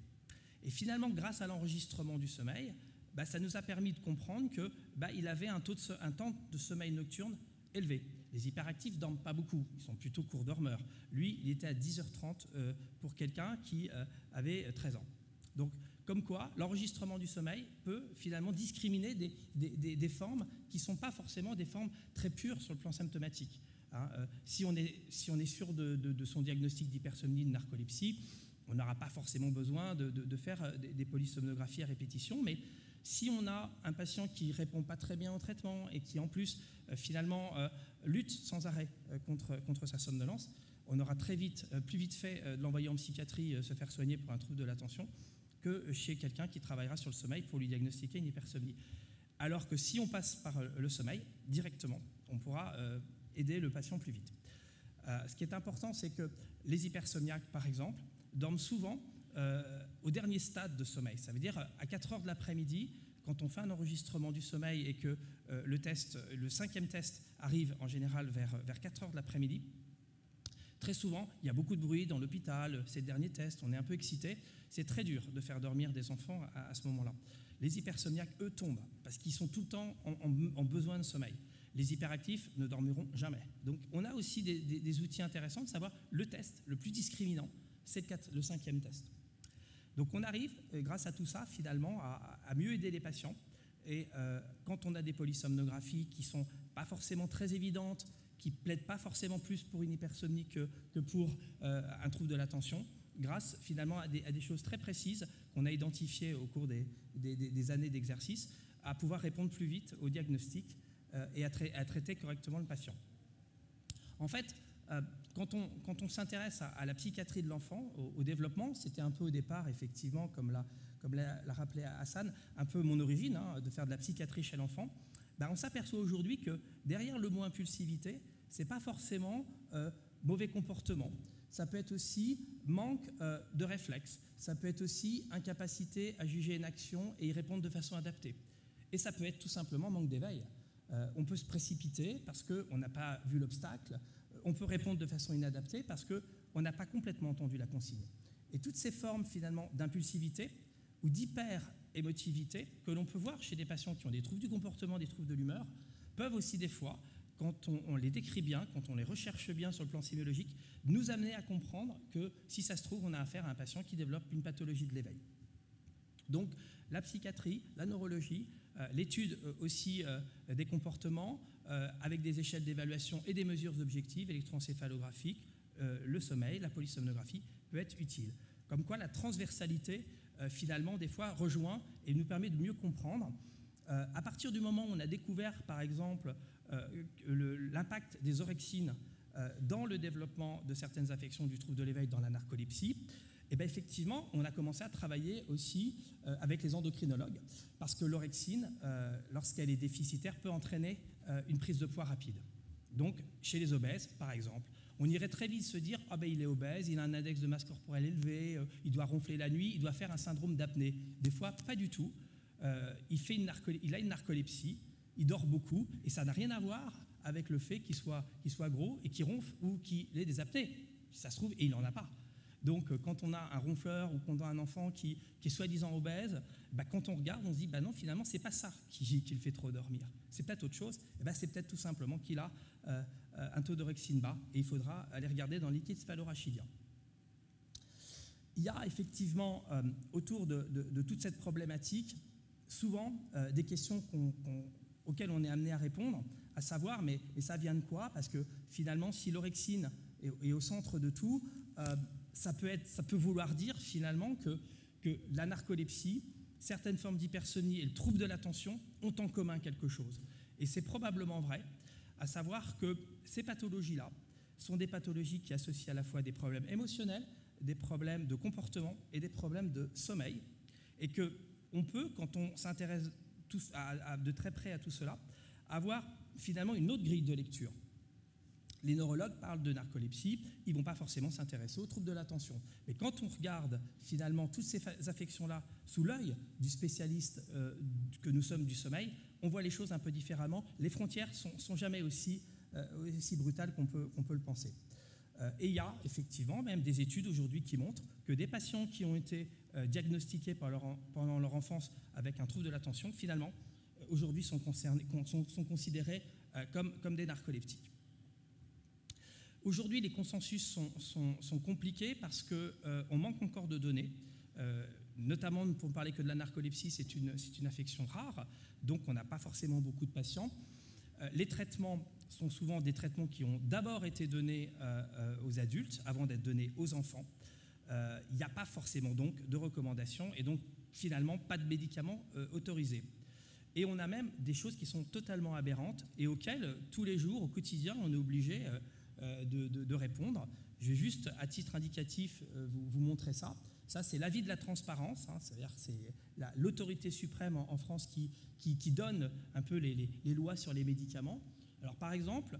Et finalement, grâce à l'enregistrement du sommeil, ça nous a permis de comprendre qu'il avait un temps de sommeil nocturne élevé. Les hyperactifs ne dorment pas beaucoup, ils sont plutôt courts dormeurs. Lui, il était à 10h30 pour quelqu'un qui avait 13 ans. Donc, comme quoi, l'enregistrement du sommeil peut finalement discriminer des formes qui ne sont pas forcément des formes très pures sur le plan symptomatique. Si on est sûr de son diagnostic d'hypersomnie, de narcolepsie, on n'aura pas forcément besoin de faire des polysomnographies à répétition, mais si on a un patient qui ne répond pas très bien au traitement et qui en plus finalement lutte sans arrêt contre sa somnolence, on aura plus vite fait de l'envoyer en psychiatrie se faire soigner pour un trouble de l'attention que chez quelqu'un qui travaillera sur le sommeil pour lui diagnostiquer une hypersomnie. Alors que si on passe par le sommeil directement, on pourra aider le patient plus vite. Ce qui est important, c'est que les hypersomniaques, par exemple, dorment souvent au dernier stade de sommeil. Ça veut dire à 4h de l'après-midi, quand on fait un enregistrement du sommeil et que le 5e test arrive en général vers 4h de l'après-midi, Très souvent, il y a beaucoup de bruit dans l'hôpital, ces derniers tests, on est un peu excité. C'est très dur de faire dormir des enfants à ce moment-là. Les hypersomniaques, eux, tombent parce qu'ils sont tout le temps en besoin de sommeil. Les hyperactifs ne dormiront jamais. Donc, on a aussi des outils intéressants de savoir le test le plus discriminant, c'est le 5e test. Donc, on arrive, grâce à tout ça, finalement, à mieux aider les patients. Et quand on a des polysomnographies qui ne sont pas forcément très évidentes, qui ne plaident pas forcément plus pour une hypersomnie que pour un trouble de l'attention, grâce finalement à des choses très précises qu'on a identifiées au cours des années d'exercice, à pouvoir répondre plus vite au diagnostic et à traiter correctement le patient. En fait, quand on s'intéresse à la psychiatrie de l'enfant, au développement, c'était un peu au départ, effectivement, comme l'a rappelé Hassan, un peu mon origine, de faire de la psychiatrie chez l'enfant. On s'aperçoit aujourd'hui que derrière le mot impulsivité, ce n'est pas forcément mauvais comportement. Ça peut être aussi manque de réflexe. Ça peut être aussi incapacité à juger une action et y répondre de façon adaptée. Et ça peut être tout simplement manque d'éveil. On peut se précipiter parce qu'on n'a pas vu l'obstacle. On peut répondre de façon inadaptée parce qu'on n'a pas complètement entendu la consigne. Et toutes ces formes finalement d'impulsivité ou d'hyper-émotivité que l'on peut voir chez des patients qui ont des troubles du comportement, des troubles de l'humeur, peuvent aussi des fois, quand on les décrit bien, quand on les recherche bien sur le plan sémiologique, nous amener à comprendre que si ça se trouve, on a affaire à un patient qui développe une pathologie de l'éveil. Donc la psychiatrie, la neurologie, l'étude aussi des comportements avec des échelles d'évaluation et des mesures objectives électroencéphalographiques, le sommeil, la polysomnographie peut être utile. Comme quoi la transversalité finalement des fois rejoint et nous permet de mieux comprendre. À partir du moment où on a découvert par exemple l'impact des orexines dans le développement de certaines affections du trouble de l'éveil dans la narcolepsie, et bien effectivement, on a commencé à travailler aussi avec les endocrinologues, parce que l'orexine, lorsqu'elle est déficitaire, peut entraîner une prise de poids rapide. Donc, chez les obèses, par exemple, on irait très vite se dire « Ah ben il est obèse, il a un index de masse corporelle élevé, il doit ronfler la nuit, il doit faire un syndrome d'apnée. » Des fois, pas du tout. Il a une narcolepsie, il dort beaucoup, et ça n'a rien à voir avec le fait qu'il soit gros et qu'il ronfle ou qu'il ait des apnées. Ça se trouve, et il n'en a pas. Donc, quand on a un ronfleur ou qu'on a un enfant qui est soi-disant obèse, quand on regarde, on se dit non, finalement, c'est pas ça qui le fait trop dormir. C'est peut-être autre chose. C'est peut-être tout simplement qu'il a un taux d'orexine bas et il faudra aller regarder dans le liquide sphalorachidien. Il y a effectivement, autour de toute cette problématique, souvent des questions auxquelles on est amené à répondre, à savoir, mais ça vient de quoi? Parce que finalement, si l'orexine est au centre de tout, ça peut vouloir dire finalement que la narcolepsie, certaines formes d'hypersomnie et le trouble de l'attention ont en commun quelque chose. Et c'est probablement vrai, à savoir que ces pathologies-là sont des pathologies qui associent à la fois des problèmes émotionnels, des problèmes de comportement et des problèmes de sommeil. Et qu'on peut, quand on s'intéresse de très près à tout cela, avoir finalement une autre grille de lecture. Les neurologues parlent de narcolepsie, ils ne vont pas forcément s'intéresser aux troubles de l'attention. Mais quand on regarde finalement toutes ces affections-là sous l'œil du spécialiste que nous sommes du sommeil, on voit les choses un peu différemment. Les frontières ne sont jamais aussi brutales qu'on peut le penser. Et il y a effectivement même des études aujourd'hui qui montrent que des patients qui ont été diagnostiqués pendant leur enfance avec un trouble de l'attention, finalement, aujourd'hui sont considérés comme des narcoleptiques. Aujourd'hui, les consensus sont compliqués parce qu'on manque encore de données, notamment pour ne parler que de la narcolepsie, c'est une affection rare, donc on n'a pas forcément beaucoup de patients. Les traitements sont souvent des traitements qui ont d'abord été donnés aux adultes avant d'être donnés aux enfants. Il n'y a pas forcément donc de recommandations et donc finalement pas de médicaments autorisés. Et on a même des choses qui sont totalement aberrantes et auxquelles tous les jours, au quotidien, on est obligé de répondre. Je vais juste, à titre indicatif, vous montrer ça. Ça, c'est l'avis de la transparence, c'est-à-dire que c'est l'autorité suprême en France qui donne un peu les lois sur les médicaments. Alors, par exemple,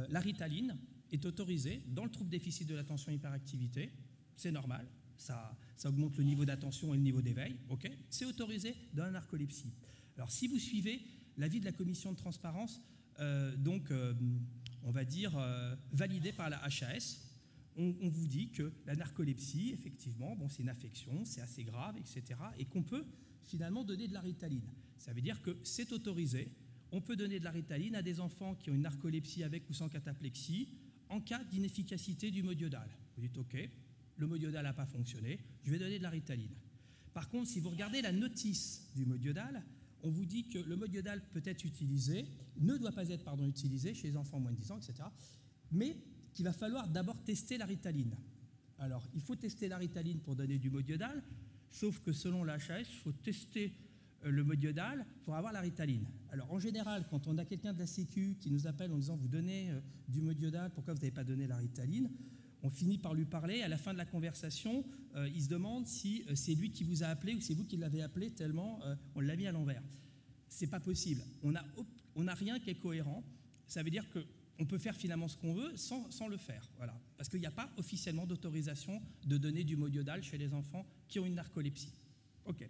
la Ritaline est autorisée dans le trouble déficit de l'attention hyperactivité. C'est normal, ça augmente le niveau d'attention et le niveau d'éveil. Okay, c'est autorisé dans la narcolepsie. Alors, si vous suivez l'avis de la commission de transparence, on va dire validé par la HAS, on vous dit que la narcolepsie, effectivement, bon, c'est une affection, c'est assez grave, etc., et qu'on peut finalement donner de la Ritaline. Ça veut dire que c'est autorisé. On peut donner de la Ritaline à des enfants qui ont une narcolepsie avec ou sans cataplexie en cas d'inefficacité du mode iodal. Vous dites, OK, le mode iodal n'a pas fonctionné, je vais donner de la Ritaline. Par contre, si vous regardez la notice du mode iodal, on vous dit que le mode iodal peut être utilisé, ne doit pas être utilisé chez les enfants moins de 10 ans, etc., mais qu'il va falloir d'abord tester la Ritaline. Alors, il faut tester la Ritaline pour donner du mode iodal, sauf que selon l'HAS, il faut tester le mode iodal pour avoir la Ritaline. Alors, en général, quand on a quelqu'un de la Sécu qui nous appelle en disant « vous donnez du mode iodal, pourquoi vous n'avez pas donné la Ritaline ?» on finit par lui parler. À la fin de la conversation, il se demande si c'est lui qui vous a appelé ou c'est vous qui l'avez appelé tellement on l'a mis à l'envers. C'est pas possible. On n'a rien qui est cohérent. Ça veut dire qu'on peut faire finalement ce qu'on veut sans le faire. Voilà. Parce qu'il n'y a pas officiellement d'autorisation de donner du mode iodal chez les enfants qui ont une narcolepsie. OK.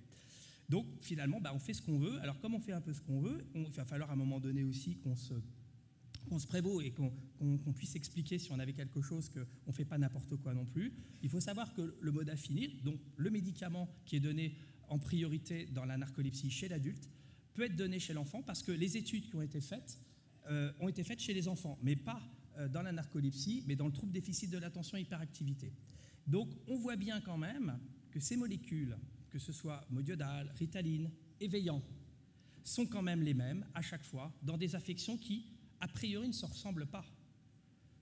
Donc finalement, on fait ce qu'on veut. Alors comme on fait un peu ce qu'on veut, il va falloir à un moment donné aussi qu'on se prévaut et qu'on puisse expliquer si on avait quelque chose qu'on ne fait pas n'importe quoi non plus. Il faut savoir que le modafinil, donc le médicament qui est donné en priorité dans la narcolepsie chez l'adulte, peut être donné chez l'enfant parce que les études qui ont été faites chez les enfants, mais pas dans la narcolepsie, mais dans le trouble déficit de l'attention et hyperactivité. Donc on voit bien quand même que ces molécules, que ce soit mode iodal, Ritaline, éveillant, sont quand même les mêmes à chaque fois dans des affections qui, a priori, ne se ressemblent pas.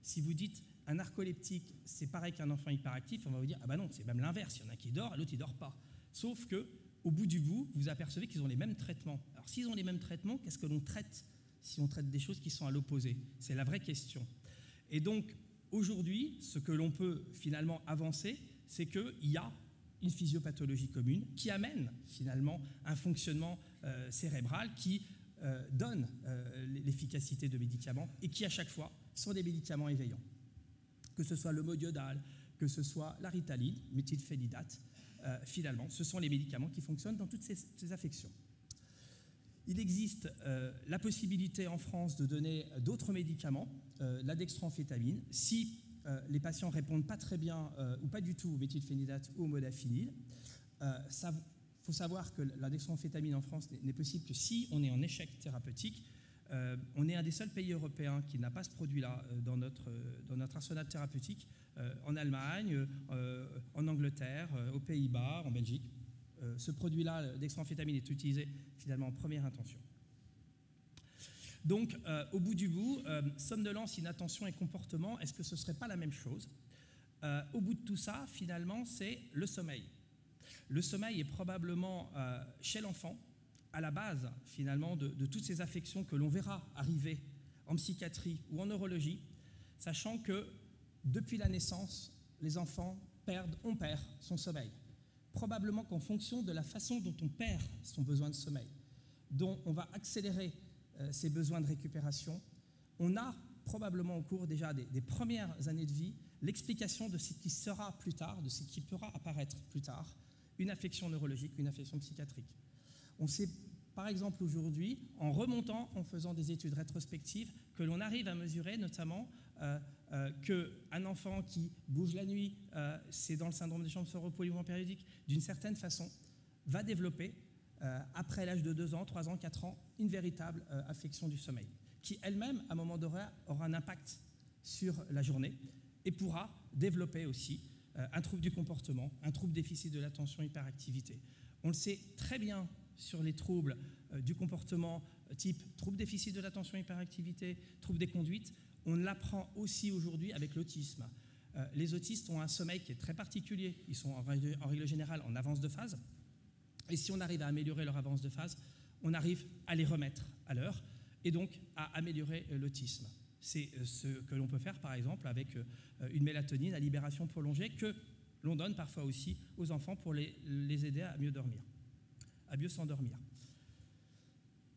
Si vous dites un narcoleptique, c'est pareil qu'un enfant hyperactif, on va vous dire, ah ben non, c'est même l'inverse, il y en a qui dort et l'autre il dort pas. Sauf que, au bout du bout, vous apercevez qu'ils ont les mêmes traitements. Alors s'ils ont les mêmes traitements, qu'est-ce que l'on traite si on traite des choses qui sont à l'opposé? C'est la vraie question. Et donc, aujourd'hui, ce que l'on peut finalement avancer, c'est qu'il y a une physiopathologie commune qui amène finalement un fonctionnement cérébral qui donne l'efficacité de médicaments et qui, à chaque fois, sont des médicaments éveillants. Que ce soit le mode iodal, que ce soit la Ritaline, méthylphénidate, finalement, ce sont les médicaments qui fonctionnent dans toutes ces affections. Il existe la possibilité en France de donner d'autres médicaments, la dextroamphétamine, si les patients ne répondent pas très bien ou pas du tout au méthylphénidate ou au modafinil. Il faut savoir que la dextroamphétamine en France n'est possible que si on est en échec thérapeutique. On est un des seuls pays européens qui n'a pas ce produit-là dans notre arsenal thérapeutique, en Allemagne, en Angleterre, aux Pays-Bas, en Belgique. Ce produit-là, dextroamphétamine, est utilisé finalement en première intention. Donc, au bout du bout, somnolence, inattention et comportement, est-ce que ce ne serait pas la même chose? Au bout de tout ça, finalement, c'est le sommeil. Le sommeil est probablement, chez l'enfant, à la base, finalement, de toutes ces affections que l'on verra arriver en psychiatrie ou en neurologie, sachant que, depuis la naissance, les enfants on perd son sommeil. Probablement qu'en fonction de la façon dont on perd son besoin de sommeil, dont on va accélérer ses besoins de récupération, on a probablement au cours déjà des premières années de vie l'explication de ce qui sera plus tard, de ce qui pourra apparaître plus tard, une affection neurologique, une affection psychiatrique. On sait par exemple aujourd'hui, en remontant, en faisant des études rétrospectives, que l'on arrive à mesurer notamment qu'un enfant qui bouge la nuit, c'est dans le syndrome des chambres sauropolymorphes périodiques, d'une certaine façon, va développer, après l'âge de 2 ans, 3 ans, 4 ans, une véritable affection du sommeil, qui elle-même, à un moment donné, aura un impact sur la journée et pourra développer aussi un trouble du comportement, un trouble déficit de l'attention, hyperactivité. On le sait très bien sur les troubles du comportement type trouble déficit de l'attention, hyperactivité, trouble des conduites. On l'apprend aussi aujourd'hui avec l'autisme. Les autistes ont un sommeil qui est très particulier. Ils sont en règle générale en avance de phase. Et si on arrive à améliorer leur avance de phase, on arrive à les remettre à l'heure et donc à améliorer l'autisme. C'est ce que l'on peut faire par exemple avec une mélatonine à libération prolongée que l'on donne parfois aussi aux enfants pour les aider à mieux dormir, à mieux s'endormir.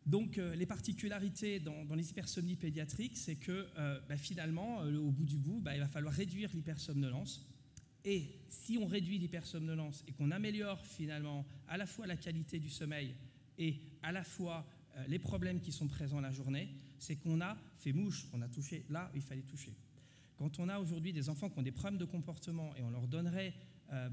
Donc les particularités dans les hypersomnies pédiatriques, c'est que finalement, au bout du bout, il va falloir réduire l'hypersomnolence. Et si on réduit l'hypersomnolence et qu'on améliore finalement à la fois la qualité du sommeil et à la fois les problèmes qui sont présents la journée, c'est qu'on a fait mouche, on a touché là où il fallait toucher. quand on a aujourd'hui des enfants qui ont des problèmes de comportement et on leur donnerait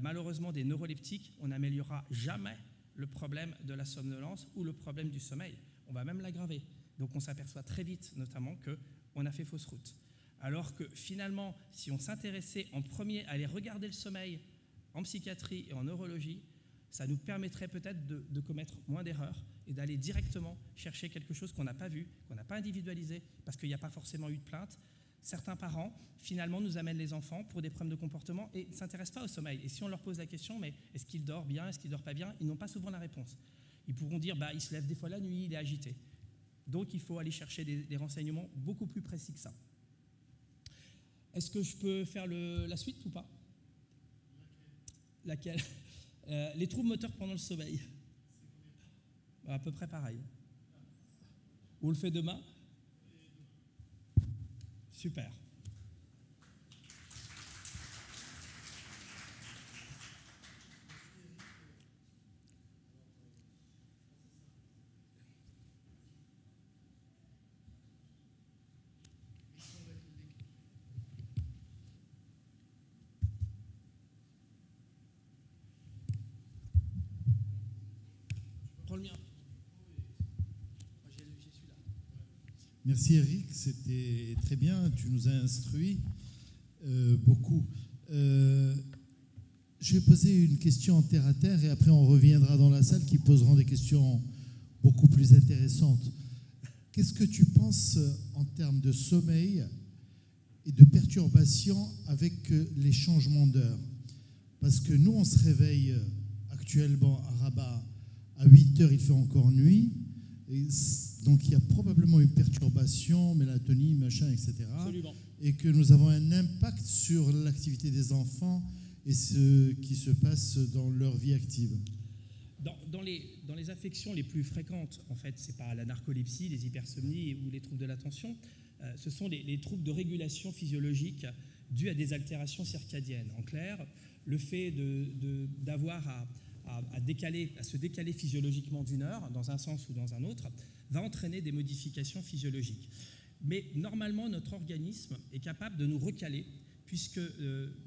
malheureusement des neuroleptiques, on n'améliorera jamais le problème de la somnolence ou le problème du sommeil. On va même l'aggraver. Donc on s'aperçoit très vite notamment qu'on a fait fausse route. Alors que finalement, si on s'intéressait en premier à aller regarder le sommeil en psychiatrie et en neurologie, ça nous permettrait peut-être de commettre moins d'erreurs et d'aller directement chercher quelque chose qu'on n'a pas vu, qu'on n'a pas individualisé, parce qu'il n'y a pas forcément eu de plainte. Certains parents, finalement, nous amènent les enfants pour des problèmes de comportement et ne s'intéressent pas au sommeil. Et si on leur pose la question, mais est-ce qu'il dort bien, est-ce qu'il ne dort pas bien, ils n'ont pas souvent la réponse. Ils pourront dire, il se lève des fois la nuit, il est agité. Donc il faut aller chercher des renseignements beaucoup plus précis que ça. Est-ce que je peux faire la suite ou pas? Laquelle? Les troubles moteurs pendant le sommeil. À peu près pareil. On le fait demain? Super. Prends le mien. J'ai celui-là. Merci Eric, c'était très bien, tu nous as instruit beaucoup. Je vais poser une question en terre à terre et après on reviendra dans la salle qui poseront des questions beaucoup plus intéressantes. Qu'est-ce que tu penses en termes de sommeil et de perturbation avec les changements d'heure? Parce que nous on se réveille actuellement à Rabat à 8 heures, il fait encore nuit. Et donc il y a probablement une perturbation, mélatonine, machin, etc. Absolument. Et que nous avons un impact sur l'activité des enfants et ce qui se passe dans leur vie active. Dans les affections les plus fréquentes, en fait, c'est pas la narcolepsie, les hypersomnies ou les troubles de l'attention, ce sont les troubles de régulation physiologique dus à des altérations circadiennes. En clair, le fait d'avoir à se décaler physiologiquement d'une heure, dans un sens ou dans un autre, va entraîner des modifications physiologiques. Mais normalement, notre organisme est capable de nous recaler, puisque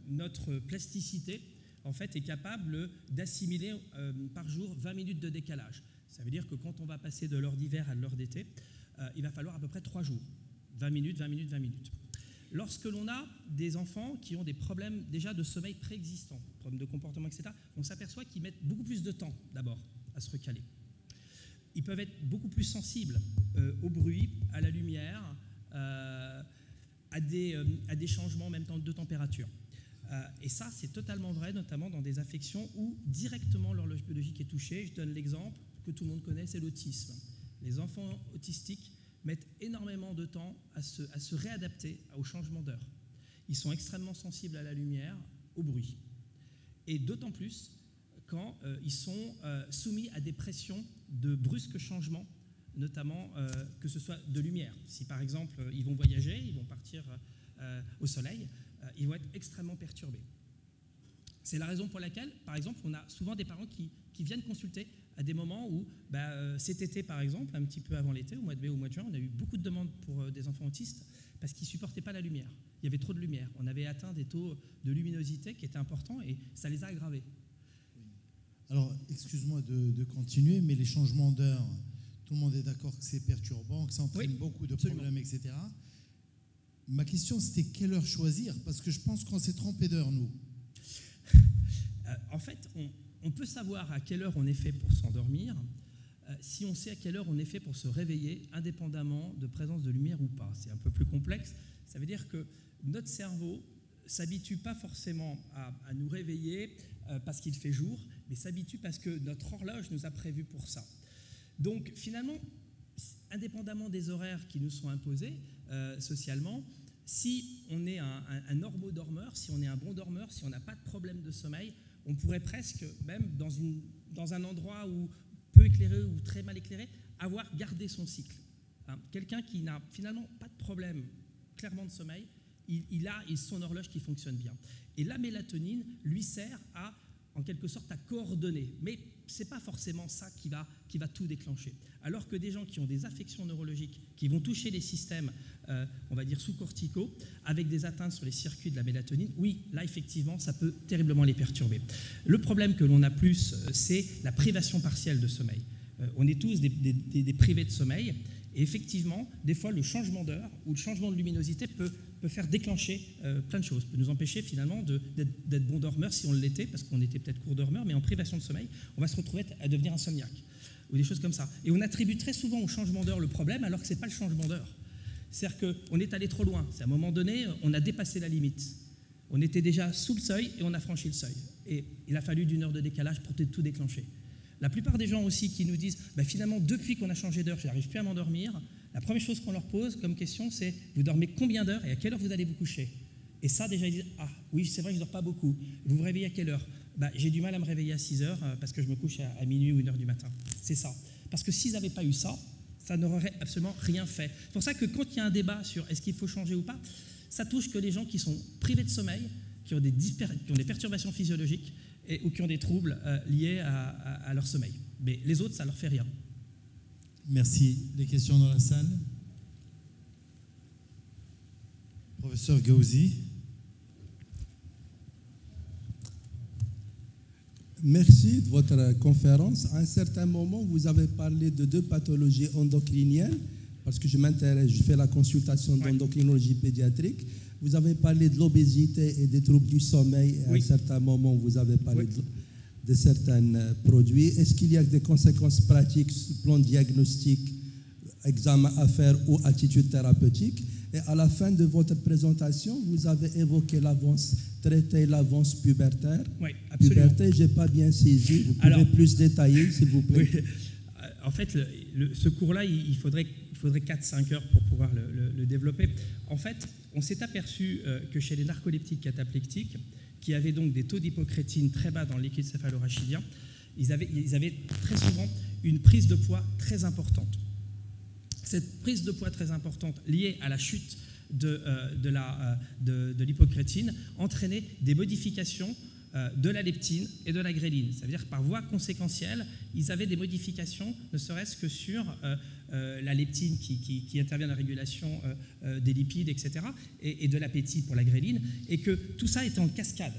notre plasticité, en fait, est capable d'assimiler par jour 20 minutes de décalage. Ça veut dire que quand on va passer de l'heure d'hiver à l'heure d'été, il va falloir à peu près 3 jours. 20 minutes, 20 minutes, 20 minutes. Lorsque l'on a des enfants qui ont des problèmes déjà de sommeil préexistants, problèmes de comportement, etc., on s'aperçoit qu'ils mettent beaucoup plus de temps d'abord à se recaler. Ils peuvent être beaucoup plus sensibles au bruit, à la lumière, à des changements en même temps de température. Et ça, c'est totalement vrai, notamment dans des affections où directement l'horloge biologique est touchée. Je donne l'exemple que tout le monde connaît, c'est l'autisme. Les enfants autistiques mettent énormément de temps à se réadapter au changement d'heure. Ils sont extrêmement sensibles à la lumière, au bruit. Et d'autant plus quand ils sont soumis à des pressions de brusques changements, notamment que ce soit de lumière. Si par exemple ils vont voyager, ils vont partir au soleil, ils vont être extrêmement perturbés. C'est la raison pour laquelle, par exemple, on a souvent des parents qui viennent consulter à des moments où, cet été par exemple, un petit peu avant l'été, au mois de mai ou au mois de juin, on a eu beaucoup de demandes pour des enfants autistes parce qu'ils ne supportaient pas la lumière. Il y avait trop de lumière. On avait atteint des taux de luminosité qui étaient importants et ça les a aggravés. Alors, excuse-moi de continuer, mais les changements d'heure, tout le monde est d'accord que c'est perturbant, que ça entraîne beaucoup de problèmes, etc. Ma question, c'était quelle heure choisir? Parce que je pense qu'on s'est trompé d'heure, nous. En fait, on peut savoir à quelle heure on est fait pour s'endormir si on sait à quelle heure on est fait pour se réveiller, indépendamment de présence de lumière ou pas. C'est un peu plus complexe. Ça veut dire que notre cerveau ne s'habitue pas forcément à nous réveiller parce qu'il fait jour, mais s'habitue parce que notre horloge nous a prévu pour ça. Donc finalement, indépendamment des horaires qui nous sont imposés socialement, si on est un normodormeur, si on est un bon dormeur, si on n'a pas de problème de sommeil, on pourrait presque, même dans un endroit où peu éclairé ou très mal éclairé, avoir gardé son cycle. Quelqu'un qui n'a finalement pas de problème clairement de sommeil, il a son horloge qui fonctionne bien. Et la mélatonine lui sert à, en quelque sorte à coordonner. Mais ce n'est pas forcément ça qui va tout déclencher. Alors que des gens qui ont des affections neurologiques, qui vont toucher les systèmes, on va dire sous-corticaux, avec des atteintes sur les circuits de la mélatonine, oui, là, effectivement, ça peut terriblement les perturber. Le problème que l'on a plus, c'est la privation partielle de sommeil. On est tous des privés de sommeil, et effectivement, des fois, le changement d'heure ou le changement de luminosité peut faire déclencher plein de choses, peut nous empêcher finalement d'être bon dormeur si on l'était, parce qu'on était peut-être court dormeur, mais en privation de sommeil, on va se retrouver à devenir insomniaque, ou des choses comme ça. Et on attribue très souvent au changement d'heure le problème, alors que ce n'est pas le changement d'heure. C'est-à-dire qu'on est allé trop loin. C'est à un moment donné, on a dépassé la limite. On était déjà sous le seuil et on a franchi le seuil. Et il a fallu d'1 heure de décalage pour tout déclencher. La plupart des gens aussi qui nous disent finalement, depuis qu'on a changé d'heure, je n'arrive plus à m'endormir, la première chose qu'on leur pose comme question, c'est vous dormez combien d'heures et à quelle heure vous allez vous coucher? Et ça, déjà, ils disent oui, c'est vrai, je ne dors pas beaucoup. Vous vous réveillez à quelle heure? J'ai du mal à me réveiller à 6 heures parce que je me couche à minuit ou 1 heure du matin. C'est ça. Parce que s'ils n'avaient pas eu ça, ça n'aurait absolument rien fait. C'est pour ça que quand il y a un débat sur est-ce qu'il faut changer ou pas, ça touche que les gens qui sont privés de sommeil, qui ont des perturbations physiologiques ou qui ont des troubles liés à leur sommeil. Mais les autres, ça ne leur fait rien. Merci. Les questions dans la salle? Professeur Gauzy. Merci de votre conférence. À un certain moment, vous avez parlé de 2 pathologies endocriniennes, parce que je m'intéresse, je fais la consultation d'endocrinologie pédiatrique. Vous avez parlé de l'obésité et des troubles du sommeil. Et à un certain moment, vous avez parlé de certains produits. Est-ce qu'il y a des conséquences pratiques sur le plan diagnostic, examen à faire ou attitude thérapeutique? Et à la fin de votre présentation, vous avez évoqué l'avance, traiter l'avance pubertaire. Oui, absolument. Puberté, je n'ai pas bien saisi. Vous pouvez plus détailler, s'il vous plaît? Oui. En fait, ce cours-là, il faudrait 4-5 heures pour pouvoir le développer. En fait, on s'est aperçu que chez les narcoleptiques cataplectiques, qui avaient donc des taux d'hypocrétine très bas dans le liquide céphalorachidien, ils avaient très souvent une prise de poids très importante. Cette prise de poids très importante liée à la chute de l'hypocrétine entraînait des modifications de la leptine et de la gréline. Ça veut dire que par voie conséquentielle, ils avaient des modifications, ne serait-ce que sur la leptine qui intervient dans la régulation des lipides, etc., et de l'appétit pour la gréline, et que tout ça était en cascade.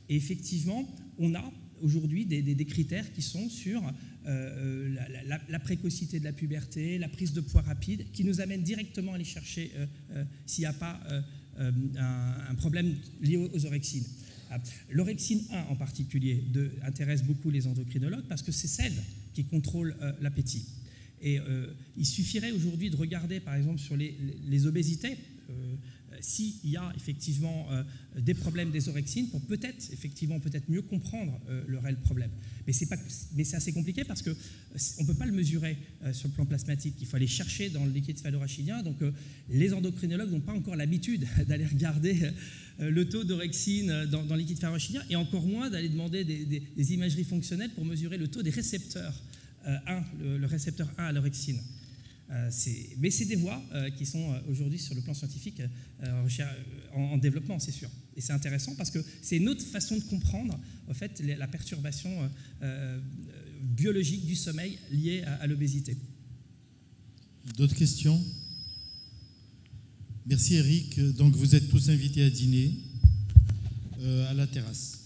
Et effectivement, on a aujourd'hui des critères qui sont sur la précocité de la puberté, la prise de poids rapide, qui nous amènent directement à aller chercher s'il n'y a pas un problème lié aux orexines. L'orexine 1 en particulier intéresse beaucoup les endocrinologues parce que c'est celle qui contrôle l'appétit. Et il suffirait aujourd'hui de regarder par exemple sur les obésités, s'il y a effectivement des problèmes des orexines pour peut-être mieux comprendre le réel problème. Mais c'est assez compliqué parce qu'on ne peut pas le mesurer sur le plan plasmatique. Il faut aller chercher dans le liquide céphalorachidien. Donc les endocrinologues n'ont pas encore l'habitude d'aller regarder le taux d'orexine dans le liquide céphalorachidien et encore moins d'aller demander des imageries fonctionnelles pour mesurer le taux des récepteurs 1, le récepteur 1 à l'orexine. Mais c'est des voies qui sont aujourd'hui sur le plan scientifique en développement, c'est sûr. Et c'est intéressant parce que c'est une autre façon de comprendre en fait, la perturbation biologique du sommeil liée à l'obésité. D'autres questions? Merci Eric. Donc vous êtes tous invités à dîner à la terrasse.